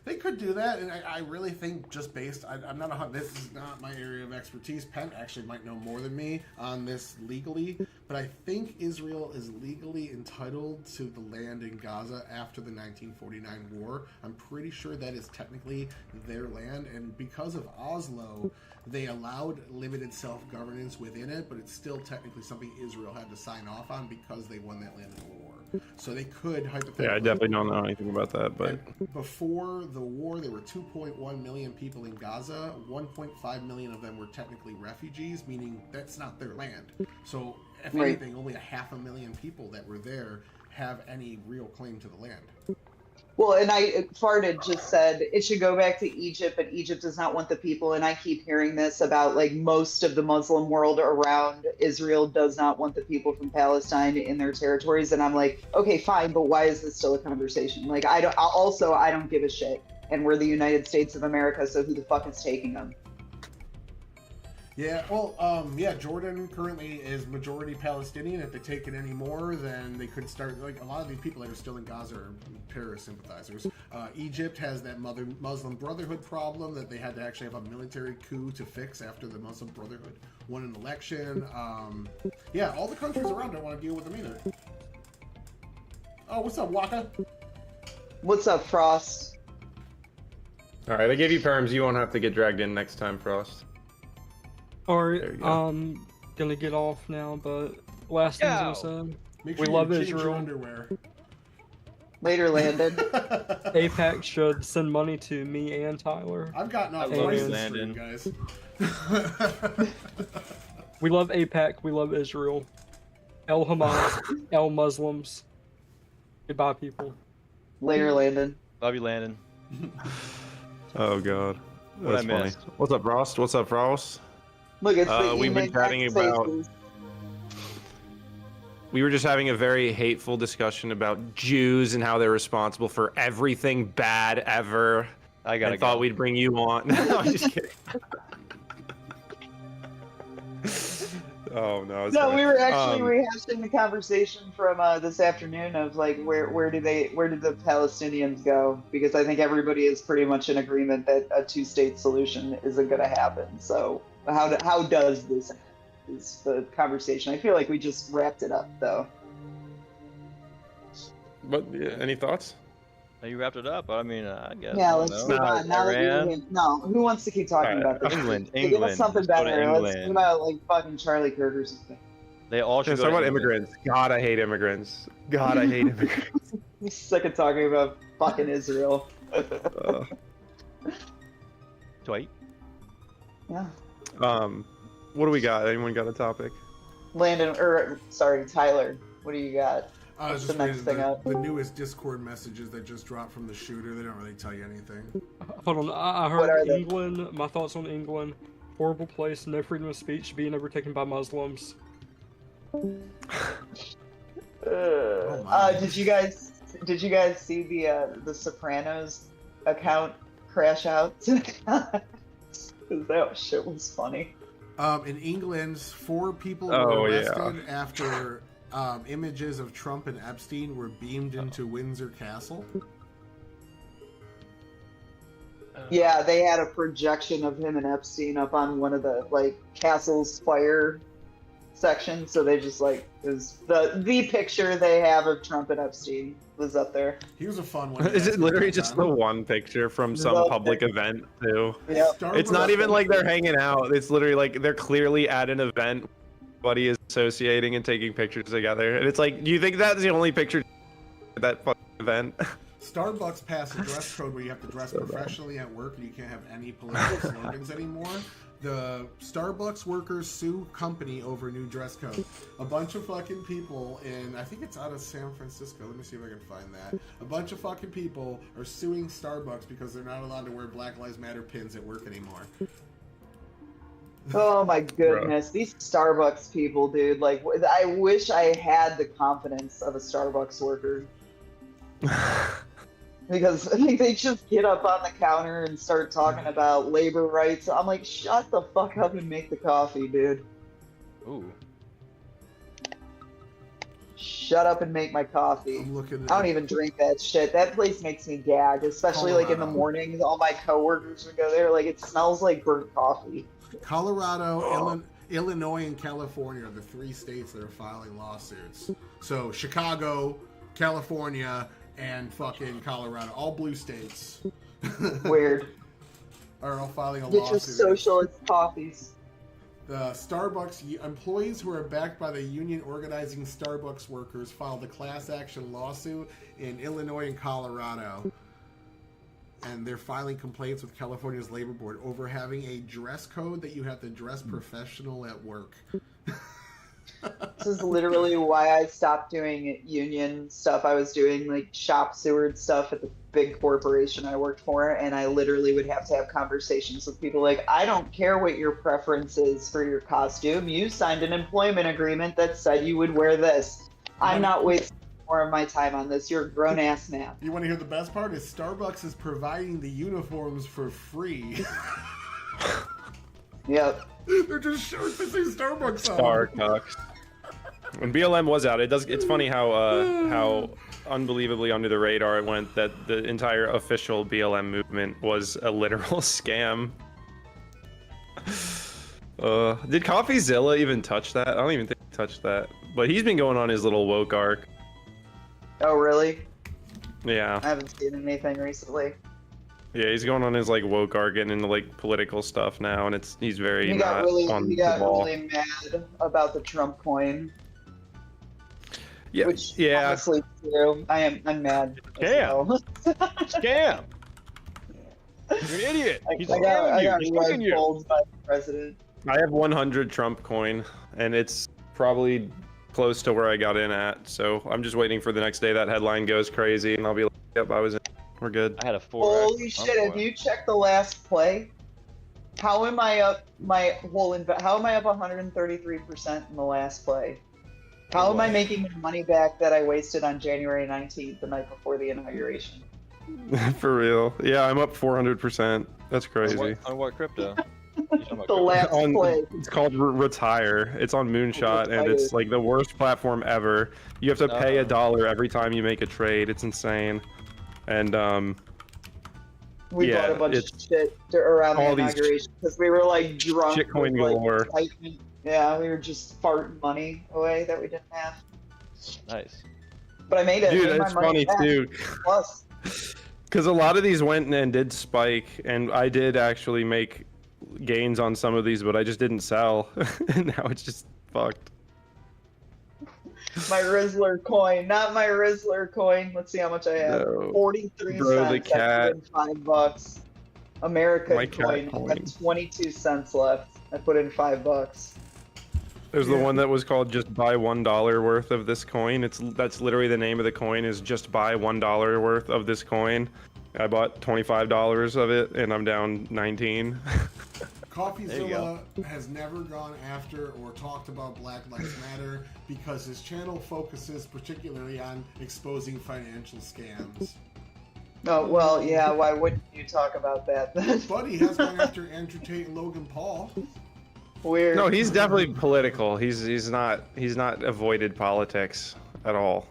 They could do that, and I really think just based, I'm not this is not my area of expertise. Penn actually might know more than me on this legally, but I think Israel is legally entitled to the land in Gaza after the 1949 war. I'm pretty sure that is technically their land, and because of Oslo, they allowed limited self-governance within it, but it's still technically something Israel had to sign off on because they won that land in the war. So they could hypothetically... Yeah, I definitely don't know anything about that, but... And before the war, there were 2.1 million people in Gaza. 1.5 million of them were technically refugees, meaning that's not their land. So, if anything, only 500,000 people that were there have any real claim to the land. Well, and Farted just said it should go back to Egypt, but Egypt does not want the people. And I keep hearing this about, like, most of the Muslim world around Israel does not want the people from Palestine in their territories. And I'm like, okay, fine, but why is this still a conversation? Like, I don't give a shit. And we're the United States of America, so who the fuck is taking them? Yeah, well, Jordan currently is majority Palestinian. If they take it any more, then they could start, like, a lot of these people that are still in Gaza are terrorist sympathizers. Egypt has that Muslim Brotherhood problem that they had to actually have a military coup to fix after the Muslim Brotherhood won an election. Yeah, all the countries around don't want to deal with them either. Oh, what's up, Waka? What's up, Frost? Alright, I gave you perms. You won't have to get dragged in next time, Frost. Alright, gonna get off now, but last things I said. Make We sure love you change your Israel. underwear. Later, Landon. APAC should send money to me and Tyler. I've gotten off I love twice you, this stream, guys. We love APAC, we love Israel. El Hamas, El Muslims. Goodbye, people. Later, Landon. Love you, Landon. Oh, God. What That's I funny. missed. What's up, Frost? What's up, Frost? Look, it's the we've been chatting about... We were just having a very hateful discussion about Jews and how they're responsible for everything bad ever. I gotta thought go. we'd bring you on. No, I'm just kidding. Oh no! It's No, fine. we were actually rehashing the conversation from this afternoon of, like, where did the Palestinians go? Because I think everybody is pretty much in agreement that a two-state solution isn't going to happen. So how does this end? Is the conversation? I feel like we just wrapped it up though. But yeah, any thoughts? You wrapped it up. I mean, I guess. Yeah, I let's don't move know. on. Now that Iran. no, who wants to keep talking about this? England. Give us something Let's go to better. Let's England. talk about, like, fucking Charlie Kirk or something. They all should Let's go talk to about England. immigrants. God, I hate immigrants. God, I hate immigrants. I'm sick of talking about fucking Israel. Dwight. Yeah. What do we got? Anyone got a topic? Tyler. What do you got? I was What's just the next reading thing up? the newest Discord messages that just dropped from the shooter. They don't really tell you anything. Hold on, I What are heard they? England, my thoughts on England. Horrible place, no freedom of speech, being overtaken by Muslims. Oh my. Did you guys Did you guys see the Sopranos account crash out? That shit was funny. In England, 4 people Oh, were yeah. arrested after images of Trump and Epstein were beamed into Windsor Castle. Yeah, they had a projection of him and Epstein up on one of the castle's fire sections, so they just it was the picture they have of Trump and Epstein was up there. He was a fun one. Is it literally just the one picture from some Love public it. event too? Yep. It's not even like they're hanging out. It's literally like they're clearly at an event. Everybody is associating and taking pictures together, and it's like, do you think that's the only picture at that fucking event? Starbucks passed a dress code where you have to dress professionally at work and you can't have any political slogans anymore. The Starbucks workers sue company over new dress code. A bunch of fucking people I think it's out of San Francisco. Let me see if I can find that. A bunch of fucking people are suing Starbucks because they're not allowed to wear Black Lives Matter pins at work anymore. Oh my goodness, these Starbucks people, dude. I wish I had the confidence of a Starbucks worker. Because they just get up on the counter and start talking about labor rights. I'm like, shut the fuck up and make the coffee, dude. Ooh. Shut up and make my coffee. I'm looking at I don't even drink that shit. That place makes me gag, especially in the Colorado. mornings. All my coworkers would go there. It smells like burnt coffee. Colorado, Illinois, and California are the 3 states that are filing lawsuits. So Chicago, California, and fucking Colorado, all blue states, Weird. are all filing a Get your lawsuit. socialist coffees. The Starbucks employees who are backed by the union organizing Starbucks workers filed a class action lawsuit in Illinois and Colorado. And they're filing complaints with California's labor board over having a dress code that you have to dress professional at work. This is literally why I stopped doing union stuff. I was doing shop steward stuff at the big corporation I worked for, and I literally would have to have conversations with people I don't care what your preference is for your costume. You signed an employment agreement that said you would wear this. I'm not wasting more of my time on this. You're a grown ass man. You want to hear the best part? Is Starbucks is providing the uniforms for free. Yep. They're just shirts that say Starbucks on them. Starbucks. When BLM was out, it's funny how unbelievably under the radar it went that the entire official BLM movement was a literal scam. Did CoffeeZilla even touch that? I don't even think he touched that. But he's been going on his little woke arc. Oh, really? Yeah. I haven't seen anything recently. Yeah, he's going on his woke arc, getting into political stuff now, and he's very He got not on he the got ball. really mad about the Trump coin. Yeah, Which yeah. honestly, too. I'm mad. as Scam. well. Scam. You're an idiot. He's I got scamming you. He's tricking red you. pulled by the president. I have 100 Trump coin, and it's probably close to where I got in at. So I'm just waiting for the next day that headline goes crazy, and I'll be like, "Yep, I was in. We're good." I had a 4. Holy shit! Have you checked the last play? How am I up How am I up 133% in the last play? How am I making the money back that I wasted on January 19th, the night before the inauguration? For real. Yeah, I'm up 400%. That's crazy. On what crypto? You're talking about The crypto? last play. It's called Retire. It's on Moonshot, and it's the worst platform ever. You have to pay $1 every time you make a trade. It's insane. And We yeah, bought a bunch of it's shit around the all these inauguration because we were drunk. shitcoin with, galore. excitement. Yeah, we were just farting money away that we didn't have. Nice. But I made it. Dude, I made it's my money funny back. too. Plus, Because a lot of these went and did spike, and I did actually make gains on some of these, but I just didn't sell. And now it's just fucked. my Rizzler coin, not my Rizzler coin. Let's see how much I have. No. 43 Bro, the cents. I cat. put in $5. American My cat coin. I coin. have 22 cents left. I put in $5. There's the one that was called "Just Buy $1 worth of this coin." That's literally the name of the coin, is "Just Buy $1 worth of this coin." I bought $25 of it, and I'm down 19. Coffeezilla has never gone after or talked about Black Lives Matter because his channel focuses particularly on exposing financial scams. Oh, well, yeah, why wouldn't you talk about that then? But he has gone after Andrew Tate and Logan Paul. Weird. No, he's definitely political. He's not avoided politics at all.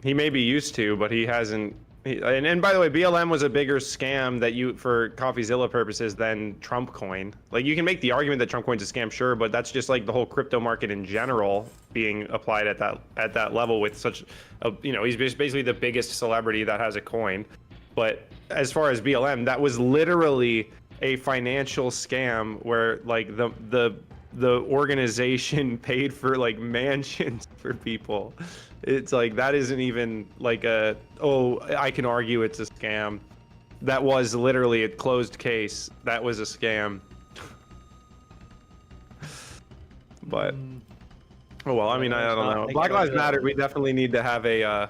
He may be used to, but he hasn't. And by the way, BLM was a bigger scam for CoffeeZilla purposes than Trump Coin. Like, you can make the argument that Trump Coin's a scam, sure, but that's just like the whole crypto market in general being applied at that level with such a, he's basically the biggest celebrity that has a coin. But as far as BLM, that was literally a financial scam where like the organization paid for like mansions for people. It's like, that isn't even like I can argue it's a scam. That was literally a closed case. That was a scam. But oh well, I mean, I don't know. Black Lives Matter, we definitely need to have a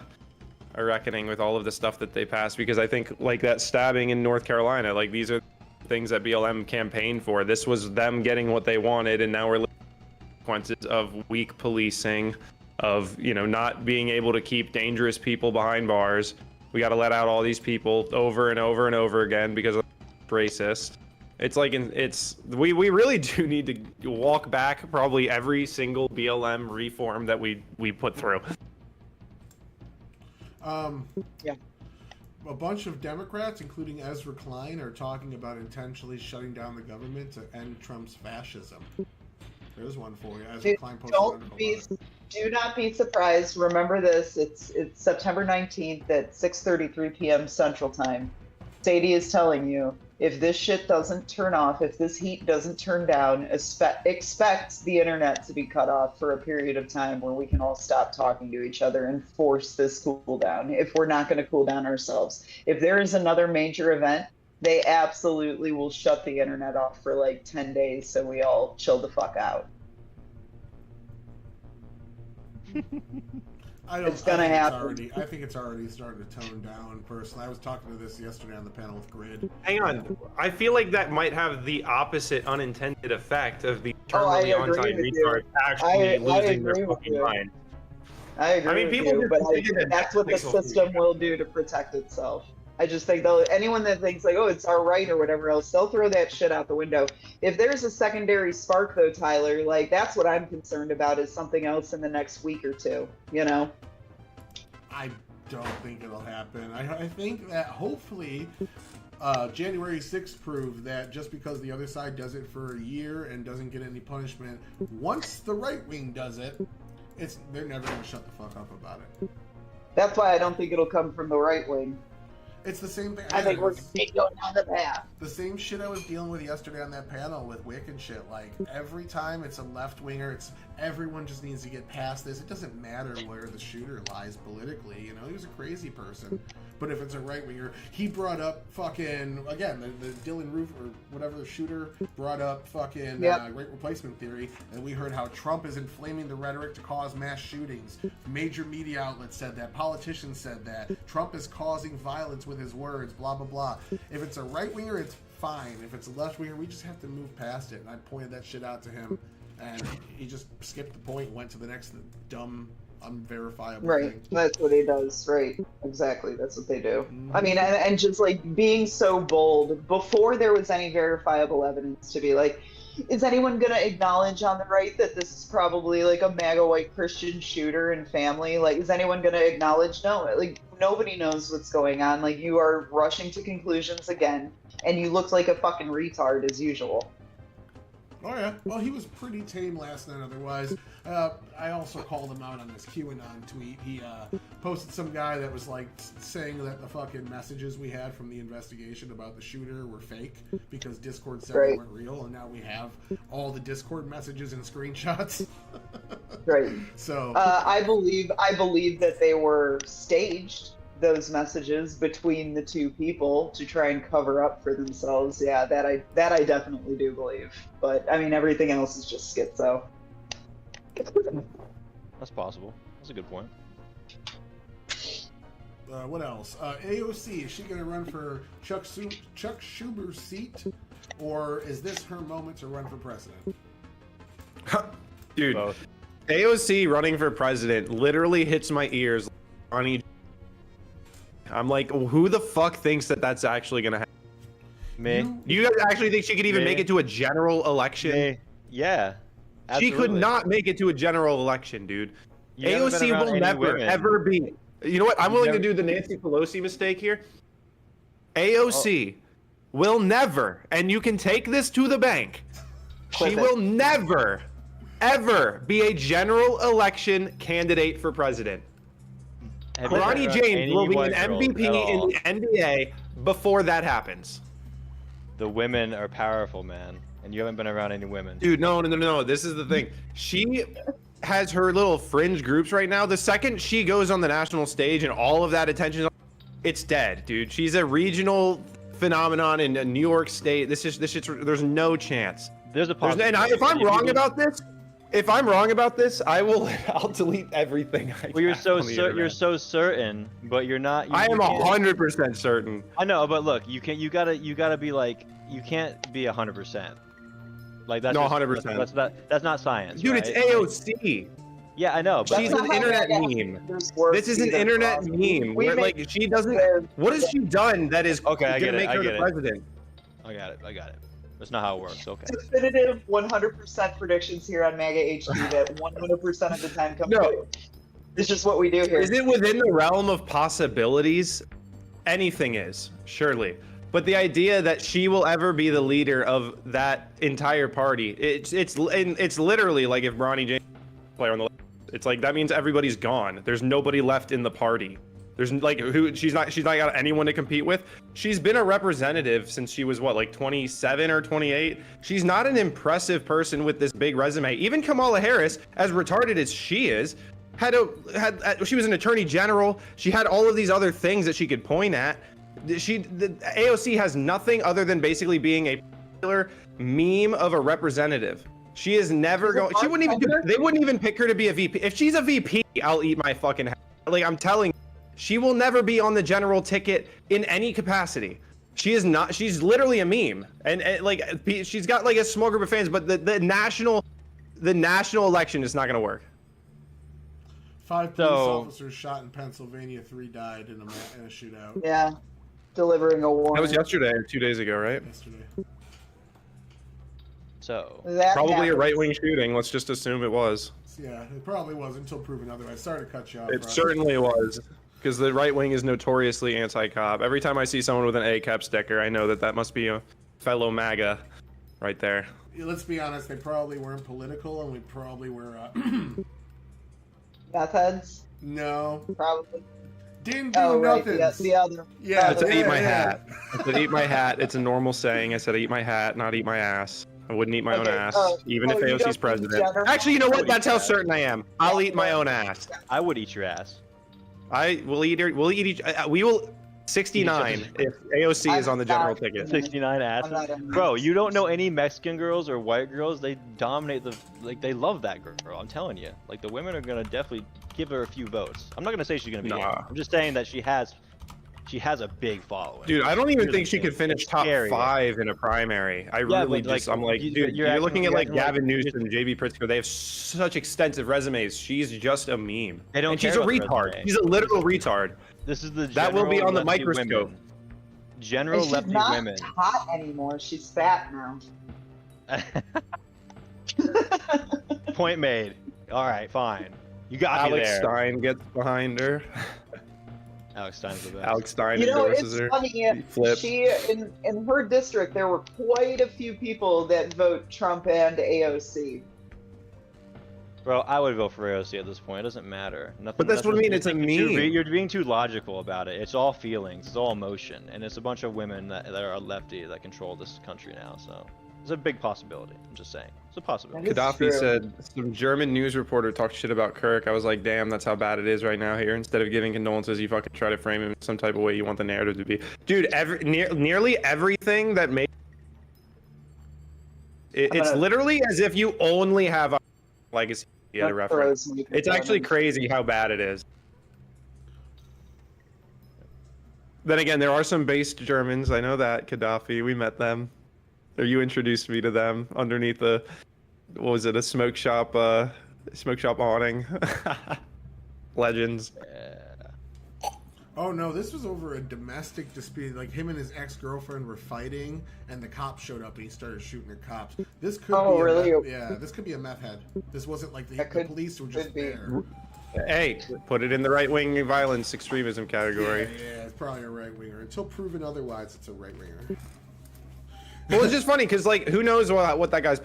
reckoning with all of the stuff that they passed, because I think like that stabbing in North Carolina, like these are things that BLM campaigned for. This was them getting what they wanted, and now we're living the consequences of weak policing, of not being able to keep dangerous people behind bars. We got to let out all these people over and over and over again because of racist. It's like we really do need to walk back probably every single BLM reform that we put through. Yeah. A bunch of Democrats, including Ezra Klein, are talking about intentionally shutting down the government to end Trump's fascism. There's one for you. Ezra Klein posted an article about it. Do not be surprised. Remember this. It's September 19th at 6:33 p.m. Central Time. Sadie is telling you, if this shit doesn't turn off, if this heat doesn't turn down, expect the internet to be cut off for a period of time where we can all stop talking to each other and force this cool down if we're not going to cool down ourselves. If there is another major event, they absolutely will shut the internet off for like 10 days so we all chill the fuck out. It's gonna happen. I think it's already starting to tone down. Personally, I was talking to this yesterday on the panel with Grid. Hang on, I feel like that might have the opposite unintended effect of the terminally on-time retards actually losing their fucking mind. I agree. I mean, people with you, but that's what the system will do to protect itself. I just think anyone that thinks like, oh, it's our right or whatever else, they'll throw that shit out the window. If there's a secondary spark though, Tyler, like that's what I'm concerned about, is something else in the next week or two, I don't think it'll happen. I think that hopefully January 6th proved that just because the other side does it for a year and doesn't get any punishment, once the right wing does it, they're never going to shut the fuck up about it. That's why I don't think it'll come from the right wing. It's the same thing. I think we're going down the path. The same shit I was dealing with yesterday on that panel with Wick and shit. Like, every time it's a left-winger, everyone just needs to get past this. It doesn't matter where the shooter lies politically, he was a crazy person. But if it's a right-winger, he brought up fucking, again, the Dylan Roof, or whatever the shooter, brought up fucking great replacement theory, and we heard how Trump is inflaming the rhetoric to cause mass shootings. Major media outlets said that. Politicians said that. Trump is causing violence with his words, blah, blah, blah. If it's a right-winger, it's fine. If it's a left-winger, we just have to move past it. And I pointed that shit out to him, and he just skipped the point and went to the next dumb, unverifiable thing. That's what he does. Right. Exactly. That's what they do. I mean, and just like being so bold before there was any verifiable evidence to be like, is anyone going to acknowledge on the right that this is probably like a MAGA white Christian shooter and family? Like, is anyone going to acknowledge? No, like nobody knows what's going on. Like, you are rushing to conclusions again, and you look like a fucking retard as usual. Oh yeah, well he was pretty tame last night otherwise. I also called him out on this QAnon tweet. He posted some guy that was like saying that the fucking messages we had from the investigation about the shooter were fake because Discord said they weren't real, and now we have all the Discord messages and screenshots. Right. So I believe that they were staged, those messages between the two people to try and cover up for themselves. Yeah, that I definitely do believe. But I mean, everything else is just schizo. That's possible. That's a good point. What else? AOC, is she going to run for Chuck Schumer's seat or is this her moment to run for president? Dude, Both. AOC running for president literally hits my ears. I'm like, who the fuck thinks that that's actually gonna happen? Me. Do you guys actually think she could even Me. make it to a general election? Me. Yeah. She could absolutely. not make it to a general election, dude. You haven't been AOC around will any never, women. ever be. You know what? I'm You've willing to never- do the Nancy Pelosi mistake here. AOC will never, and you can take this to the bank, she Clip it. will never, ever be a general election candidate for president. Have you Ronnie been around James any will be an white girls MVP at all? in the NBA before that happens. The women are powerful, man, and you haven't been around any women. Dude, no. This is the thing. She has her little fringe groups right now. The second she goes on the national stage and all of that attention, it's dead, dude. She's a regional phenomenon in New York State. This shit's, there's no chance. There's a There's, possibility. and if I'm You wrong can- about this, I'll delete everything. Well, you're can so on the you're internet. so certain, but you're not. I am you can't- 100% certain. I know, but look, you can't. You gotta be like. You can't be 100%. Like that's No, just- 100%. That's not science. Dude, right? it's AOC. Yeah, I know, but She's That's an not how internet that meme. There's worse This is an either, internet Ross. meme. We Where, make like, she doesn't. the- What has she done that is Okay, I gonna get it, make I her get the it. president? I got it. That's not how it works. Okay. definitive 100% predictions here on MAGA HD that 100% of the time come No. true. It's just what we do here. Is it within the realm of possibilities? Anything is, surely. But the idea that she will ever be the leader of that entire party, it's literally like if Ronnie James player on the left, it's like that means everybody's gone. There's nobody left in the party. There's like she's not got anyone to compete with. She's been a representative since she was what, like 27 or 28. She's not an impressive person with this big resume. Even Kamala Harris, as retarded as she is, she was an attorney general. She had all of these other things that she could point at. The AOC has nothing other than basically being a popular meme of a representative. She is never She's a going. She wouldn't even. bartender? They wouldn't even pick her to be a VP. If she's a VP, I'll eat my fucking hat. Like I'm telling you, she will never be on the general ticket in any capacity. She is not. She's literally a meme, and like she's got like a small group of fans. But the national election is not going to work. 5 police So- officers shot in Pennsylvania. 3 died in a shootout Yeah. Delivering a warning. That was yesterday or 2 days ago, right? yesterday. So That Probably a happens. right-wing shooting. Let's just assume it was. Yeah, it probably was until proven otherwise. Sorry to cut you off. It Rob. certainly was, because the right wing is notoriously anti-cop. Every time I see someone with an ACAP sticker, I know that that must be a fellow MAGA, right there. Yeah, let's be honest. They probably weren't political, and we probably were. Meth heads? No, Probably. didn't do Oh, right. nothing. The other. Yeah, I said yeah, eat my yeah. hat. I said eat my hat. It's a normal saying. I said eat my hat, not eat my ass. I wouldn't eat my own Okay, ass, oh, even if you don't AOC's mean president. general? Actually, you know what? I'll eat That's how that. certain I am. I'll eat my own ass. I would eat your ass. I will eat. We'll eat each. We will. 69 if AOC is on the general ticket. 69 I'm not asses. in Bro, this. you don't know any Mexican girls or white girls. They dominate they love that girl. I'm telling you. Like the women are gonna definitely give her a few votes. I'm not gonna say she's gonna be in. Nah. I'm just saying that she has a big following. Dude, I don't even Here's think the she thing, could finish it's top scary. 5 in a primary. I Yeah, really but, like, just, I'm like, you- dude, you're you're acting- looking at you're like acting like Gavin you're Newsom, JB Pritzker. They have such extensive resumes. She's just a meme. They don't and she's a care about the retard. resume. She's a literal retard. This is the That will be general on the lefty microscope. women. General And she's lefty not women. hot anymore. She's fat now. Point made. All right, fine. You got me Alex there. Stein gets behind her. Alex Stein's the best. Alex Stein You know, endorses it's her. funny. Flip. She in her district, there were quite a few people that vote Trump and AOC. Bro, I would vote for AOC at this point. It doesn't matter. Nothing. But that's what I mean, it's a meme. You're being too logical about it. It's all feelings. It's all emotion, and it's a bunch of women that are lefty that control this country now. So it's a big possibility. I'm just saying, it's a possibility. It's Gaddafi true. said some German news reporter talked shit about Kirk. I was like, damn, that's how bad it is right now here. Instead of giving condolences, you fucking try to frame him in some type of way you want the narrative to be. Dude, nearly everything that makes it's gonna- literally as if you only have a legacy to That reference. throws me It's actually down. crazy how bad it is. Then again, there are some based Germans. I know that Gaddafi. We met them. Or you introduced me to them underneath a, what was it, a smoke shop awning. Legends. Oh no, this was over a domestic dispute. Like him and his ex-girlfriend were fighting, and the cops showed up and he started shooting at cops. This could Oh, be really? this could be a meth head. This wasn't like the police were just could be. there. Hey, put it in the right-wing violence extremism category. Yeah, it's probably a right winger. Until proven otherwise, it's a right winger. Well, it's just funny because like, who knows what that guy's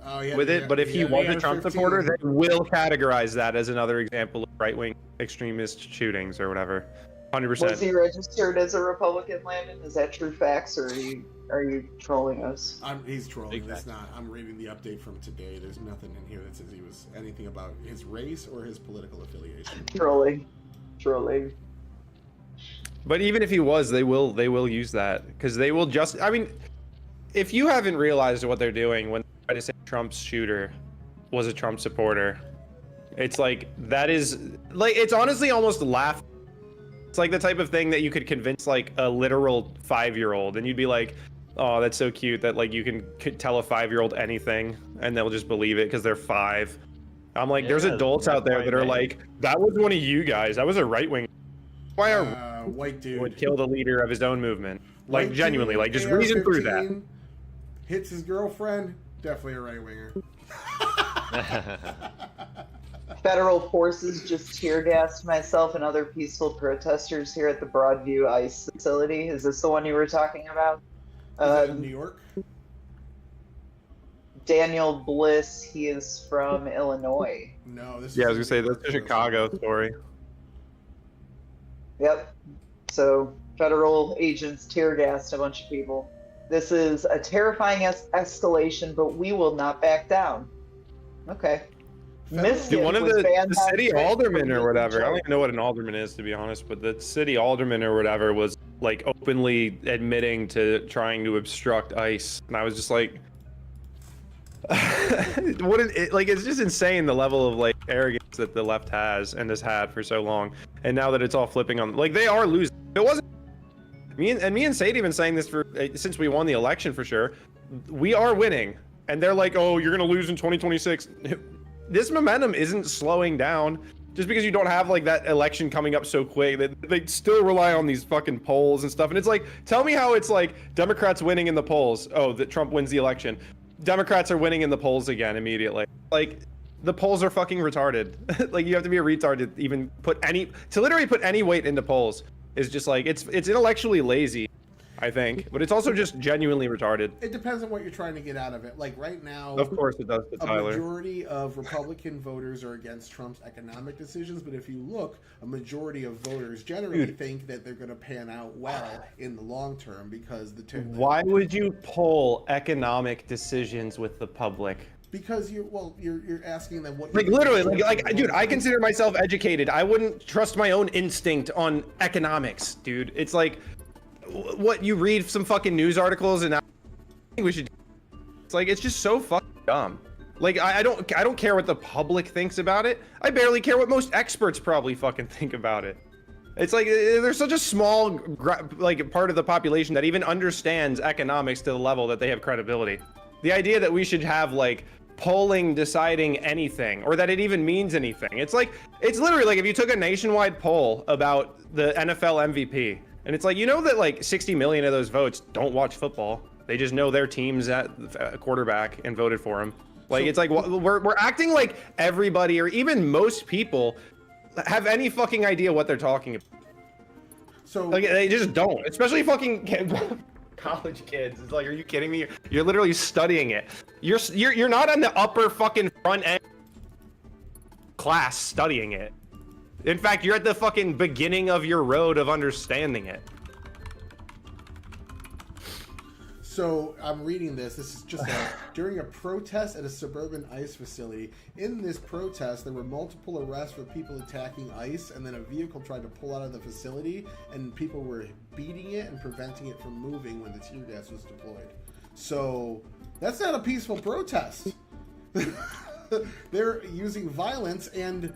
Oh yeah. with it? But if he was a Trump supporter, they will categorize that as another example of right-wing extremist shootings or whatever. 100%. Was he registered as a Republican, Landon? Is that true facts, or are you trolling us? He's trolling. Exactly. That's not. I'm reading the update from today. There's nothing in here that says he was anything about his race or his political affiliation. Trolling. But even if he was, they will use that because they will just. I mean, if you haven't realized what they're doing when they try to say Trump's shooter was a Trump supporter, it's like that is like it's honestly almost laughable. It's like the type of thing that you could convince like a literal 5-year-old, and you'd be like, "Oh, that's so cute that like you could tell a 5-year-old anything, and they'll just believe it because they're 5." I'm like, there's adults out there that are like, "That was one of you guys. That was a right wing. Why are White dude would kill the leader of his own movement?" Like White genuinely, dude, like just reason through that. AR-15, hits his girlfriend. Definitely a right winger. Federal forces just tear gassed myself and other peaceful protesters here at the Broadview ICE facility. Is this the one you were talking about? Is that in New York? Daniel Bliss, he is from Illinois. No, this. Yeah, I is was gonna say that's a Chicago story. Yep. So federal agents tear gassed a bunch of people. This is a terrifying escalation, but we will not back down. Okay. Dude, one of was the banned on city Twitter aldermen for or whatever, I don't being even know what an alderman is to be honest, but the city alderman or whatever was like openly admitting to trying to obstruct ICE, and I was just like, what is it, like it's just insane the level of like arrogance that the left has and has had for so long, and now that it's all flipping on, like they are losing. It wasn't me and Sadie have been saying this for since we won the election for sure. We are winning, and they're like, oh, you're gonna lose in 2026. This momentum isn't slowing down just because you don't have like that election coming up so quick. They still rely on these fucking polls and stuff. And it's like, tell me how it's like Democrats winning in the polls. Oh, that Trump wins the election. Democrats are winning in the polls again immediately. Like the polls are fucking retarded. Like you have to be a retard to even literally put any weight into polls is just like, it's intellectually lazy, I think, but it's also just genuinely retarded. It depends on what you're trying to get out of it. Like right now, Of course it does to a Tyler. majority of Republican voters are against Trump's economic decisions, but if you look, a majority of voters generally think that they're going to pan out well in the long term because Why would you poll economic decisions with the public? Because you're asking them what Like literally, like dude, I consider myself educated. I wouldn't trust my own instinct on economics, dude. It's like, what, you read some fucking news articles and I think we should. It's like, it's just so fucking dumb. Like I don't care what the public thinks about it. I barely care what most experts probably fucking think about it. It's like there's such a small like part of the population that even understands economics to the level that they have credibility. The idea that we should have like polling deciding anything or that it even means anything. It's like, it's literally like if you took a nationwide poll about the NFL MVP and it's like, you know that like 60 million of those votes don't watch football. They just know their team's at quarterback and voted for him. Like, it's like we're acting like everybody or even most people have any fucking idea what they're talking about. So like they just don't, especially fucking college kids. It's like, are you kidding me? You're literally studying it. You're not on the upper fucking front end class studying it. In fact, you're at the fucking beginning of your road of understanding it. So I'm reading this. This is just during a protest at a suburban ICE facility. In this protest, there were multiple arrests for people attacking ICE, and then a vehicle tried to pull out of the facility, and people were beating it and preventing it from moving when the tear gas was deployed. So that's not a peaceful protest. They're using violence and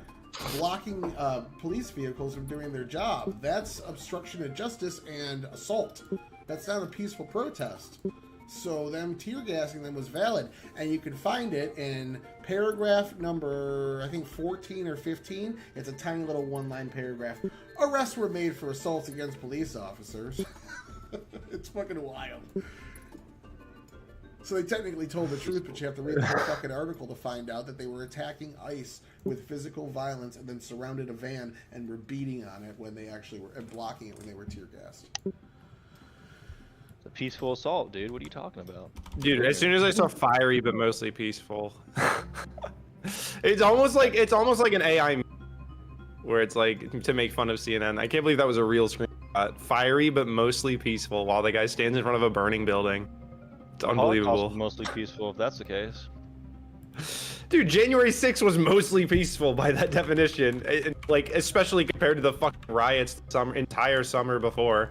blocking police vehicles from doing their job. That's obstruction of justice and assault. That's not a peaceful protest. So them tear gassing them was valid. And you can find it in paragraph number, I think 14 or 15. It's a tiny little one-line paragraph. Arrests were made for assaults against police officers. It's fucking wild. So they technically told the truth, but you have to read the whole fucking article to find out that they were attacking ICE with physical violence and then surrounded a van and were beating on it when they actually were, and blocking it when they were tear gassed. It's a peaceful assault, dude. What are you talking about? Dude, as soon as I saw fiery but mostly peaceful, it's almost like an AI meme where it's like to make fun of CNN. I can't believe that was a real screenshot. Fiery but mostly peaceful while the guy stands in front of a burning building. It's unbelievable. Holocaust was mostly peaceful, if that's the case. Dude, January 6th was mostly peaceful by that definition. Like, especially compared to the fucking riots entire summer before.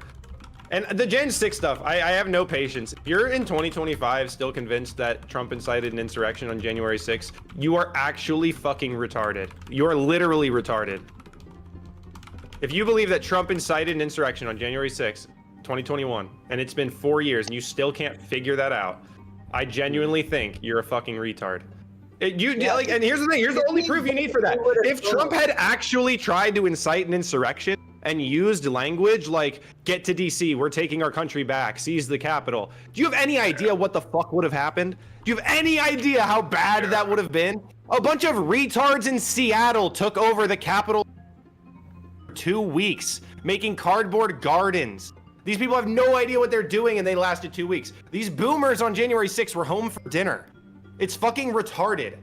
And the Jan 6 stuff, I have no patience. If you're in 2025 still convinced that Trump incited an insurrection on January 6th, you are actually fucking retarded. You are literally retarded. If you believe that Trump incited an insurrection on January 6th, 2021, and it's been 4 years and you still can't figure that out, I genuinely think you're a fucking retard. And here's the thing, here's the only proof you need for that. If Trump had actually tried to incite an insurrection and used language like, get to DC, we're taking our country back, seize the Capitol, do you have any idea what the fuck would have happened? Do you have any idea how bad that would have been? A bunch of retards in Seattle took over the Capitol for 2 weeks, making cardboard gardens. These people have no idea what they're doing and they lasted 2 weeks. These boomers on January 6th were home for dinner. It's fucking retarded.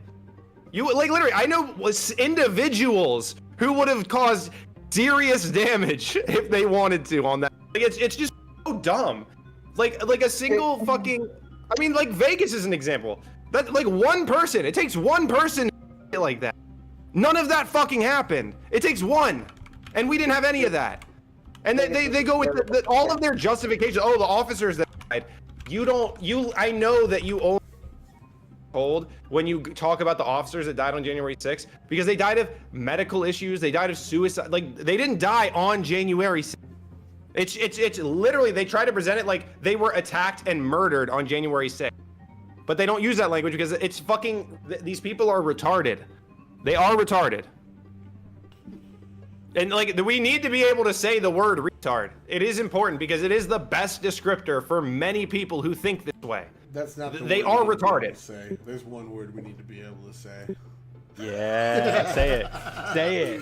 You, like, literally, I know individuals who would have caused serious damage if they wanted to on that. Like, it's just so dumb. Like a single fucking, I mean, like Vegas is an example. That, like, one person, it takes one person to like that. None of that fucking happened. It takes one. And we didn't have any of that. And they go with all of their justifications. Oh, the officers that died. I know that you only told when you talk about the officers that died on January 6th, because they died of medical issues. They died of suicide. Like, they didn't die on January 6th. It's literally, they try to present it like they were attacked and murdered on January 6th. But they don't use that language because it's fucking, these people are retarded. They are retarded. And like, we need to be able to say the word retard. It is important because it is the best descriptor for many people who think this way. That's not the they word are we need to be able retarded. to say. There's one word we need to be able to say. Yeah, say it. Say it.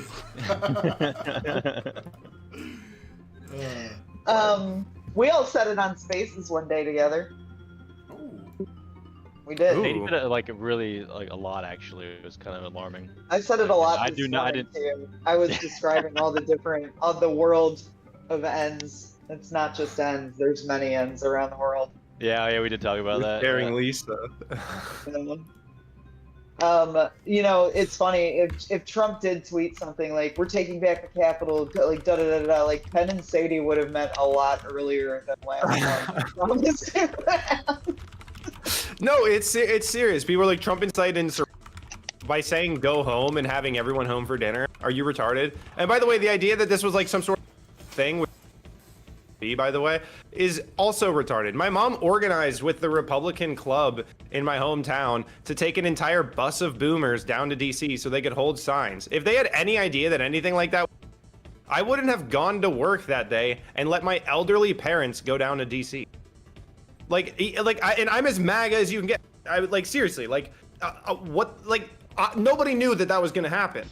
We all said it on Spaces one day together. Oh. We did. They did it like really, like a lot actually. It was kind of alarming. I said it a lot. I this do not. I morning, didn't. too. I was describing all the different of the world of ends. It's not just ends. There's many ends around the world. Yeah, we did talk about that. Staring Lisa. You know, it's funny if Trump did tweet something like "We're taking back the Capitol," like da da da da, like Penn and Sadie would have met a lot earlier than last month. No, it's serious. People are like, Trump incited insurrection by saying go home and having everyone home for dinner. Are you retarded? And by the way, the idea that this was like some sort of thing with by the way, is also retarded. My mom organized with the Republican club in my hometown to take an entire bus of boomers down to DC so they could hold signs. If they had any idea that anything like that, I wouldn't have gone to work that day and let my elderly parents go down to DC. And I'm as MAGA as you can get. I would, like, seriously, like, nobody knew that was going to happen.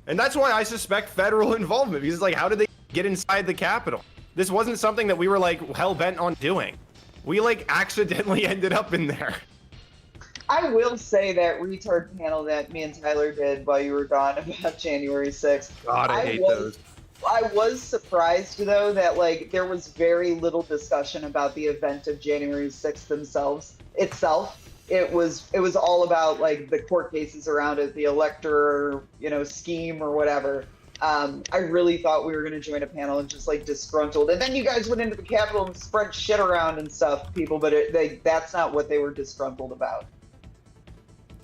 And that's why I suspect federal involvement, because, like, how did they get inside the Capitol? This wasn't something that we were, like, hell-bent on doing. We, like, accidentally ended up in there. I will say that retard panel that me and Tyler did while you were gone about January 6th. God, I hate those. I was surprised, though, that, like, there was very little discussion about the event of January 6th itself. It was all about, like, the court cases around it, the elector, scheme or whatever. I really thought we were going to join a panel and just, like, disgruntled. And then you guys went into the Capitol and spread shit around and stuff, people, but that's not what they were disgruntled about.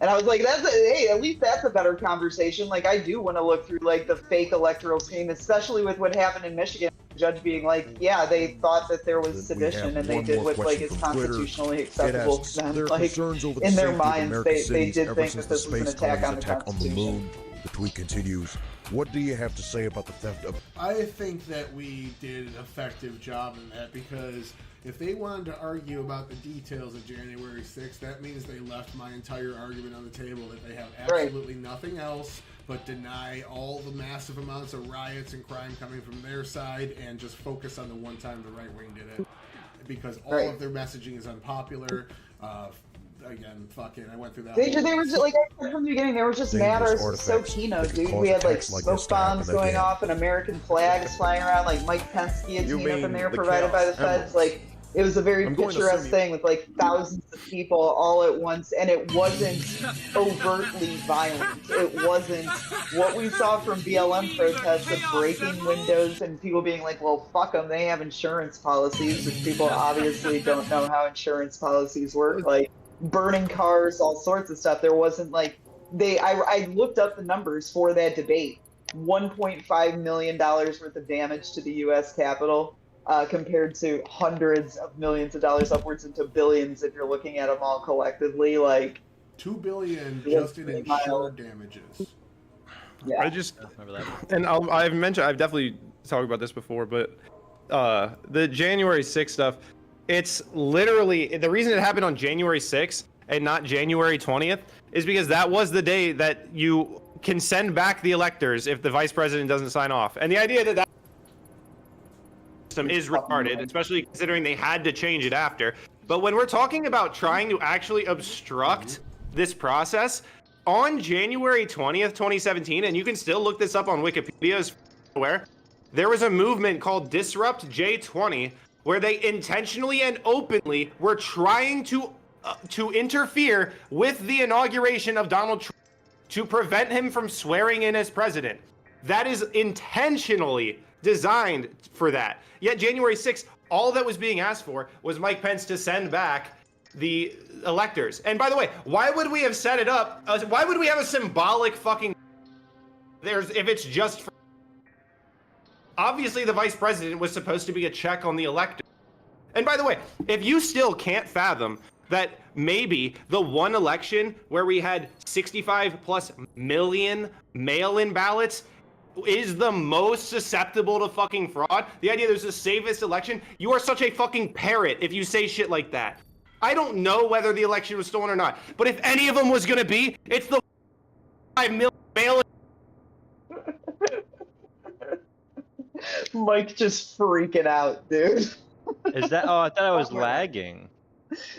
And I was like, hey, at least that's a better conversation. Like, I do want to look through, like, the fake electoral scheme, especially with what happened in Michigan. judge being like, yeah, they thought that there was Then we have sedition and they one did more what like question is from Twitter. constitutionally It acceptable asks, to them. there are Like concerns over the in their safety of minds, American they cities did ever think since that the this was an space attack colonies on the attack on the Constitution. moon. The tweet continues. What do you have to say about the theft of... I think that we did an effective job in that, because if they wanted to argue about the details of January 6th, that means they left my entire argument on the table, that they have absolutely nothing else but deny all the massive amounts of riots and crime coming from their side and just focus on the one time the right wing did it. Because all of their messaging is unpopular. Again, fucking, I went through that. They were just, like I said from the beginning, they were just mad Dangerous or so artifacts keynote, that could dude. cause We had like attacks like smoke this to happen bombs going again. off and American flags flying around, like Mike Pence guillotine up in mean there the provided by the Chaos feds. Emeralds. Like it was a very I'm going to picturesque assume you- thing with like thousands of people all at once, and it wasn't overtly violent. It wasn't what we saw from BLM protests of breaking windows and people being like, well, fuck them, they have insurance policies, which people obviously don't know how insurance policies work. Like burning cars, all sorts of stuff. There wasn't like I looked up the numbers for that debate. $1.5 million worth of damage to the U.S. Capitol, compared to hundreds of millions of dollars, upwards into billions if you're looking at them all collectively. Like $2 billion just in insured damages. Yeah. I just Remember that? and I've definitely talked about this before, but the January 6th stuff, it's literally the reason it happened on January 6th and not January 20th is because that was the day that you can send back the electors if the vice president doesn't sign off. And the idea that system is retarded, especially considering they had to change it after. But when we're talking about trying to actually obstruct this process, on January 20th, 2017, and you can still look this up on Wikipedia as where there was a movement called Disrupt J20, where they intentionally and openly were trying to interfere with the inauguration of Donald Trump to prevent him from swearing in as president. That is intentionally designed for that. Yet January 6th, all that was being asked for was Mike Pence to send back the electors. And by the way, why would we have set it up? Why would we have a symbolic fucking if it's just for... Obviously the vice president was supposed to be a check on the electors. And by the way, if you still can't fathom that maybe the one election where we had 65 plus million mail-in ballots is the most susceptible to fucking fraud, the idea there's the safest election, you are such a fucking parrot if you say shit like that. I don't know whether the election was stolen or not, but if any of them was gonna be, it's the 5 million mail-in. Mike just freaking out, dude. Is that? Oh, I thought I was lagging.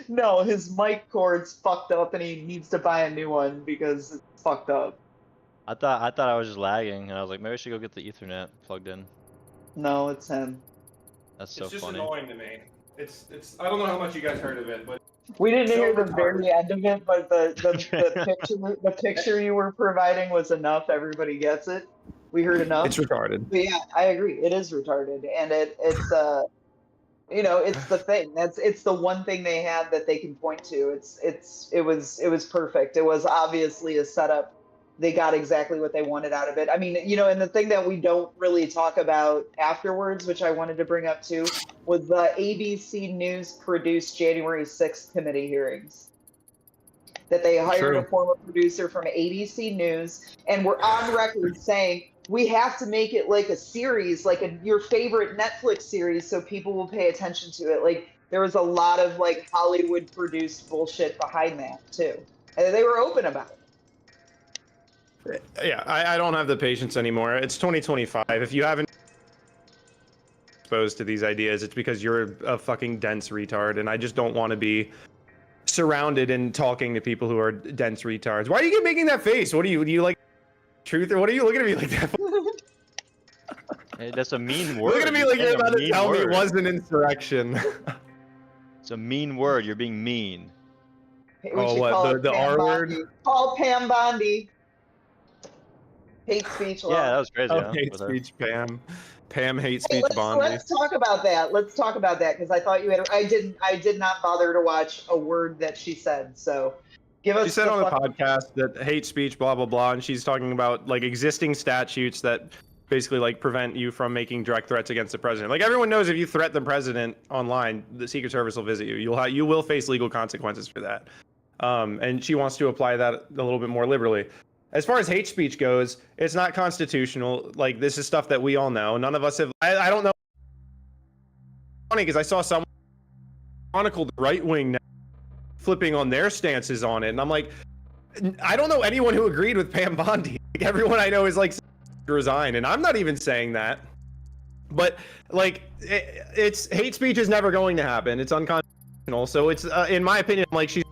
No, his mic cord's fucked up and he needs to buy a new one because it's fucked up. I thought I was just lagging, and I was like, maybe I should go get the Ethernet plugged in. No, it's him. That's so It's just funny. annoying to me. It's I don't know how much you guys heard of it, but We didn't So hear the retarded. very end of it, but the picture you were providing was enough. Everybody gets it. We heard enough. it's retarded. But yeah, I agree. It is retarded, and it's it's the thing. It's the one thing they had that they can point to. It was perfect. It was obviously a setup. They got exactly what they wanted out of it. I mean, and the thing that we don't really talk about afterwards, which I wanted to bring up too, was the ABC News produced January 6th committee hearings. That they hired True. a former producer from ABC News, and we're on record saying we have to make it like a series, like your favorite Netflix series, so people will pay attention to it. Like there was a lot of like Hollywood produced bullshit behind that too, and they were open about it. Yeah, I don't have the patience anymore. It's 2025. If you haven't exposed to these ideas, it's because you're a fucking dense retard, and I just don't want to be surrounded and talking to people who are dense retards. Why are you making that face? What do you like truth, or what are you looking at me like that for? Hey, that's a mean word. Look at me like you're saying a about to mean tell me it word. was an insurrection. It's a mean word. You're being mean. We Oh, should what, call the it R Pam word? Bondi. Call Pam Bondi. Hate speech law. Yeah, that was crazy. Oh, huh, hate with her. speech, Pam. Pam hate Hey, speech, Bondi. let's talk about that. Let's talk about that because I thought you had. I did not bother to watch a word that she said. So, give us. She said the on the fuck- podcast that hate speech, blah blah blah, and she's talking about like existing statutes that basically like prevent you from making direct threats against the president. Like everyone knows, if you threat the president online, the Secret Service will visit you. You will face legal consequences for that. And she wants to apply that a little bit more liberally. As far as hate speech goes, it's not constitutional. Like, this is stuff that we all know. None of us have. I don't know. Funny because I saw someone chronicled right wing flipping on their stances on it, and I'm like, I don't know anyone who agreed with Pam Bondi. Like, everyone I know is like resign, and I'm not even saying that. But like, it's hate speech is never going to happen. It's unconstitutional. So it's in my opinion, like, she's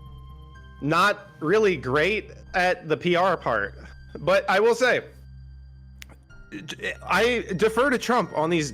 not really great at the PR part. But I will say, I defer to Trump on these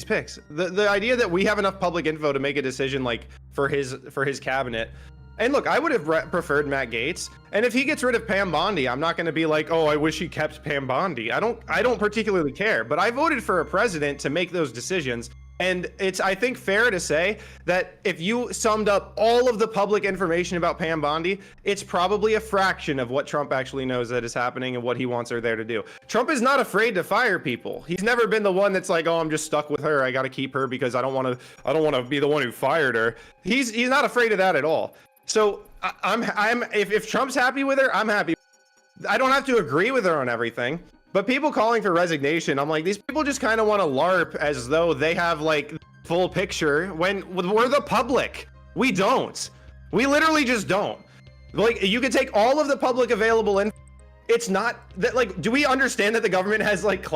picks. The idea that we have enough public info to make a decision like for his cabinet. And look, I would have preferred Matt Gaetz. And if he gets rid of Pam Bondi, I'm not going to be like, oh, I wish he kept Pam Bondi. I don't particularly care. But I voted for a president to make those decisions. And it's, I think, fair to say that if you summed up all of the public information about Pam Bondi, it's probably a fraction of what Trump actually knows that is happening and what he wants her there to do. Trump is not afraid to fire people. He's never been the one that's like, oh, I'm just stuck with her. I got to keep her because I don't want to be the one who fired her. He's not afraid of that at all. So if Trump's happy with her, I'm happy. I don't have to agree with her on everything. But people calling for resignation, I'm like, these people just kind of want to LARP as though they have like full picture when we're the public. We don't. We literally just don't. Like, you could take all of the public available info. It's not that, like, do we understand that the government has like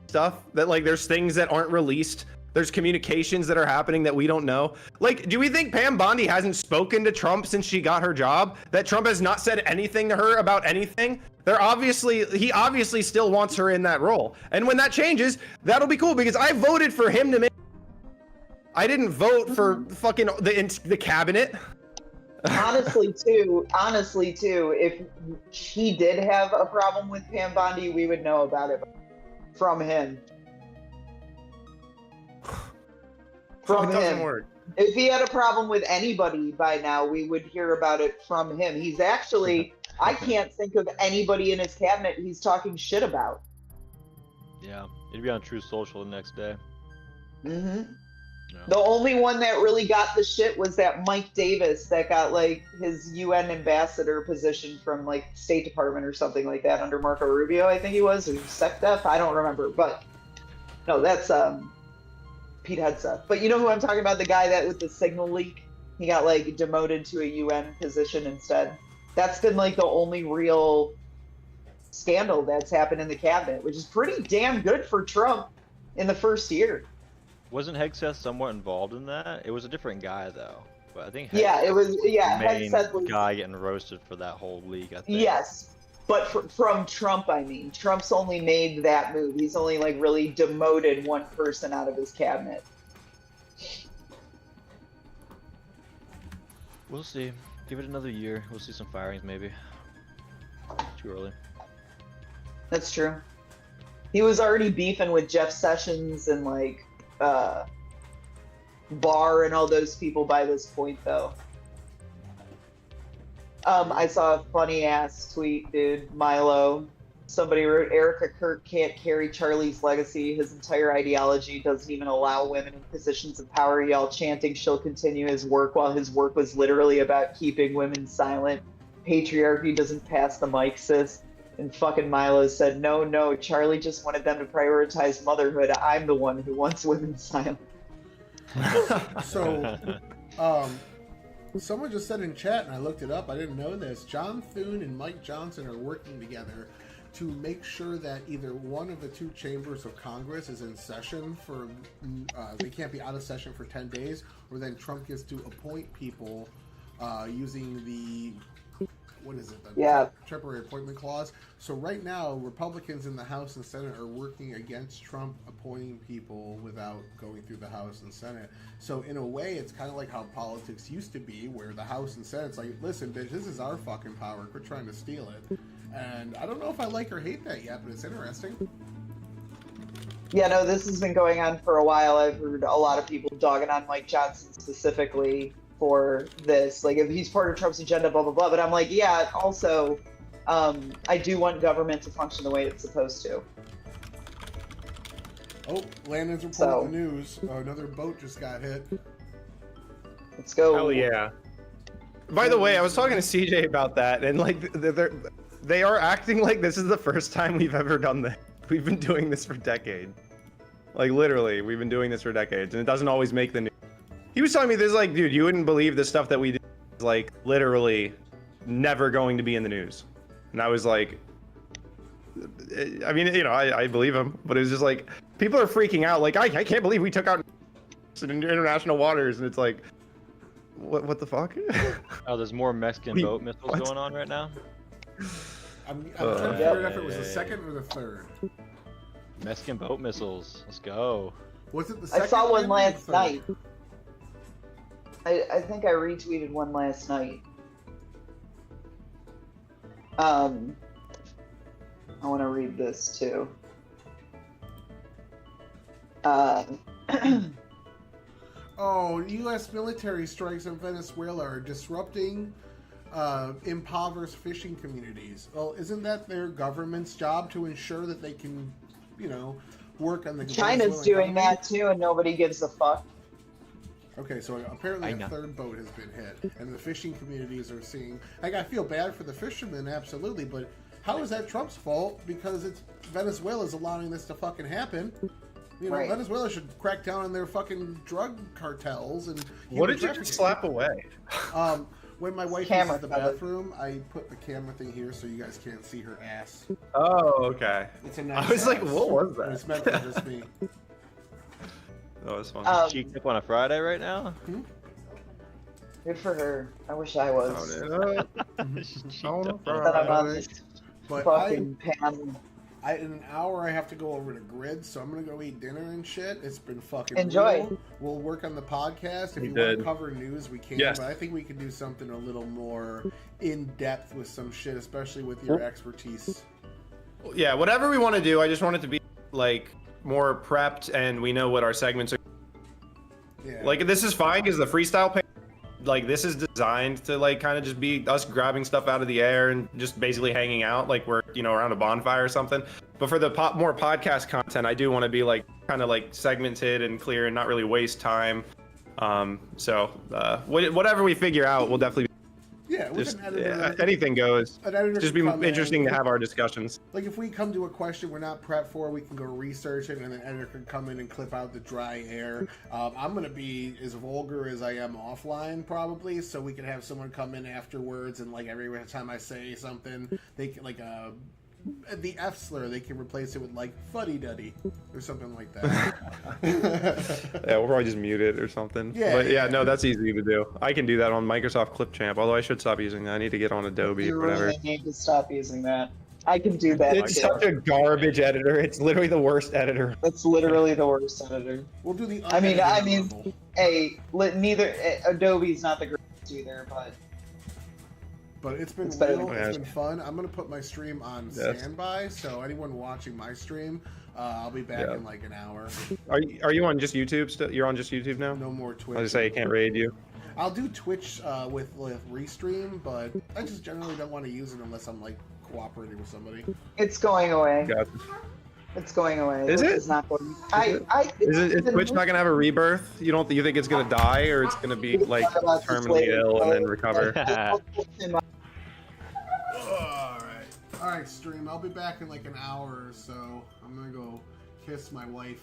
stuff that like there's things that aren't released? There's communications that are happening that we don't know. Like, do we think Pam Bondi hasn't spoken to Trump since she got her job? That Trump has not said anything to her about anything? He obviously still wants her in that role. And when that changes, that'll be cool because I voted for him to make. I didn't vote for fucking the cabinet. Honestly, too, if he did have a problem with Pam Bondi, we would know about it from him. From him. Work. If he had a problem with anybody by now, we would hear about it from him. He's actually, I can't think of anybody in his cabinet he's talking shit about. Yeah, he'd be on True Social the next day. Mm-hmm. Yeah. The only one that really got the shit was that Mike Davis that got like his UN ambassador position from like State Department or something like that under Marco Rubio, I think he was, or SecDef, I don't remember. But no, that's Pete Hegseth. But you know who I'm talking about? The guy that with the signal leak, he got like demoted to a UN position instead. That's been like the only real scandal that's happened in the cabinet, which is pretty damn good for Trump in the first year. Wasn't Hegseth somewhat involved in that? It was a different guy though. But I think it was main Hegseth was guy getting roasted for that whole leak. I think. Yes. But from Trump, I mean, Trump's only made that move. He's only like really demoted one person out of his cabinet. We'll see. Give it another year. We'll see some firings maybe. Too early. That's true. He was already beefing with Jeff Sessions and like Barr and all those people by this point, though. I saw a funny ass tweet, dude. Milo. Somebody wrote, Erica Kirk can't carry Charlie's legacy. His entire ideology doesn't even allow women in positions of power. Y'all chanting she'll continue his work while his work was literally about keeping women silent. Patriarchy doesn't pass the mic, sis. And fucking Milo said, no, Charlie just wanted them to prioritize motherhood. I'm the one who wants women silent. So, someone just said in chat, and I looked it up, I didn't know this, John Thune and Mike Johnson are working together to make sure that either one of the two chambers of Congress is in session for, they can't be out of session for 10 days, or then Trump gets to appoint people using the, what is it, the temporary appointment clause. So right now, Republicans in the House and Senate are working against Trump appointing people without going through the House and Senate. So in a way, it's kind of like how politics used to be, where the House and Senate's like, listen, bitch, this is our fucking power. Quit trying to steal it. And I don't know if I like or hate that yet, but it's interesting. Yeah, no, this has been going on for a while. I've heard a lot of people dogging on Mike Johnson specifically for this. Like, if he's part of Trump's agenda, blah, blah, blah. But I'm like, yeah, also, I do want government to function the way it's supposed to. Oh, Landon's reporting So- the news. Oh, another boat just got hit. Let's go. Hell yeah. By the way, I was talking to CJ about that, and like they are acting like this is the first time we've ever done this. We've been doing this for decades. Like literally, we've been doing this for decades, and it doesn't always make the news. He was telling me this, like, dude, you wouldn't believe the stuff that we do is like literally never going to be in the news. And I was like, I mean, you know, I believe him, but it was just like people are freaking out. Like, I can't believe we took out in international waters, and it's like, what the fuck? Oh, there's more Mexican boat missiles going on right now. I'm trying to figure out if it was the second or the third. Mexican boat missiles. Let's go. Was it the second? I saw one or the last third? night. I think I retweeted one last night. I want to read this too. Oh, U.S. military strikes in Venezuela are disrupting impoverished fishing communities. Well, isn't that their government's job to ensure that they can, you know, work on the China's Venezuelan doing economy? that too, and nobody gives a fuck. Okay, so apparently a third boat has been hit, and the fishing communities are seeing. Like, I feel bad for the fishermen, absolutely, but how is that Trump's fault? Because it's Venezuela's allowing this to fucking happen. You know, Right. Venezuela should crack down on their fucking drug cartels and. What human did you trafficking. just slap away? When my wife Camera uses the cover. bathroom, I put the camera thing here so you guys can't see her ass. Oh, okay. It's a nice I was like, ass. what was that? It's meant for just me. That was fun. Cheek tip on a Friday right now. Good for her. I wish I was. Oh, But I'm on this But fucking pan. in an hour I have to go over to Grid, so I'm gonna go eat dinner and shit. It's been fucking Enjoy. real. We'll work on the podcast. If We you want did. to cover news, we can. Yes. But I think we can do something a little more in depth with some shit, especially with your expertise. Yeah, whatever we want to do, I just want it to be like more prepped, and we know what our segments are. Yeah. Like, this is fine because the freestyle page, like, this is designed to like kind of just be us grabbing stuff out of the air and just basically hanging out like we're, you know, around a bonfire or something. But for the more podcast content, I do want to be like kind of like segmented and clear and not really waste time. So whatever we figure out, we'll definitely yeah, we just can edit anything goes. an editor Just can be come interesting in. to have our discussions. Like, if we come to a question we're not prepped for, we can go research it, and then editor can come in and clip out the dry air. I'm going to be as vulgar as I am offline, probably, so we can have someone come in afterwards, and, like, every time I say something, they can, like, the F slur, they can replace it with, like, fuddy-duddy, or something like that. Yeah, we'll probably just mute it or something. Yeah, But yeah, yeah. no, that's easy to do. I can do that on Microsoft Clipchamp, although I should stop using that. I need to get on Adobe You or whatever. really need to stop using that. I can do that. It's too. such a garbage editor. It's literally the worst editor. That's literally the worst editor. We'll do the I mean, unedited level. Neither Adobe's not the greatest either, But it's been It's better real, than- it's been fun. I'm going to put my stream on Yes. standby, so anyone watching my stream, I'll be back Yeah. in, like, an hour. Are you on just YouTube still? You're on just YouTube now? No more Twitch. I was gonna say I can't raid you. I'll do Twitch with Restream, but I just generally don't want to use it unless I'm like cooperating with somebody. it's going away. Gotcha. It's going away. Is This it? is not going. Is Twitch not gonna have a rebirth? You think it's gonna die, or it's gonna be like About this terminally later, ill and then but- recover? All right, stream. I'll be back in like an hour or so. I'm gonna go kiss my wife.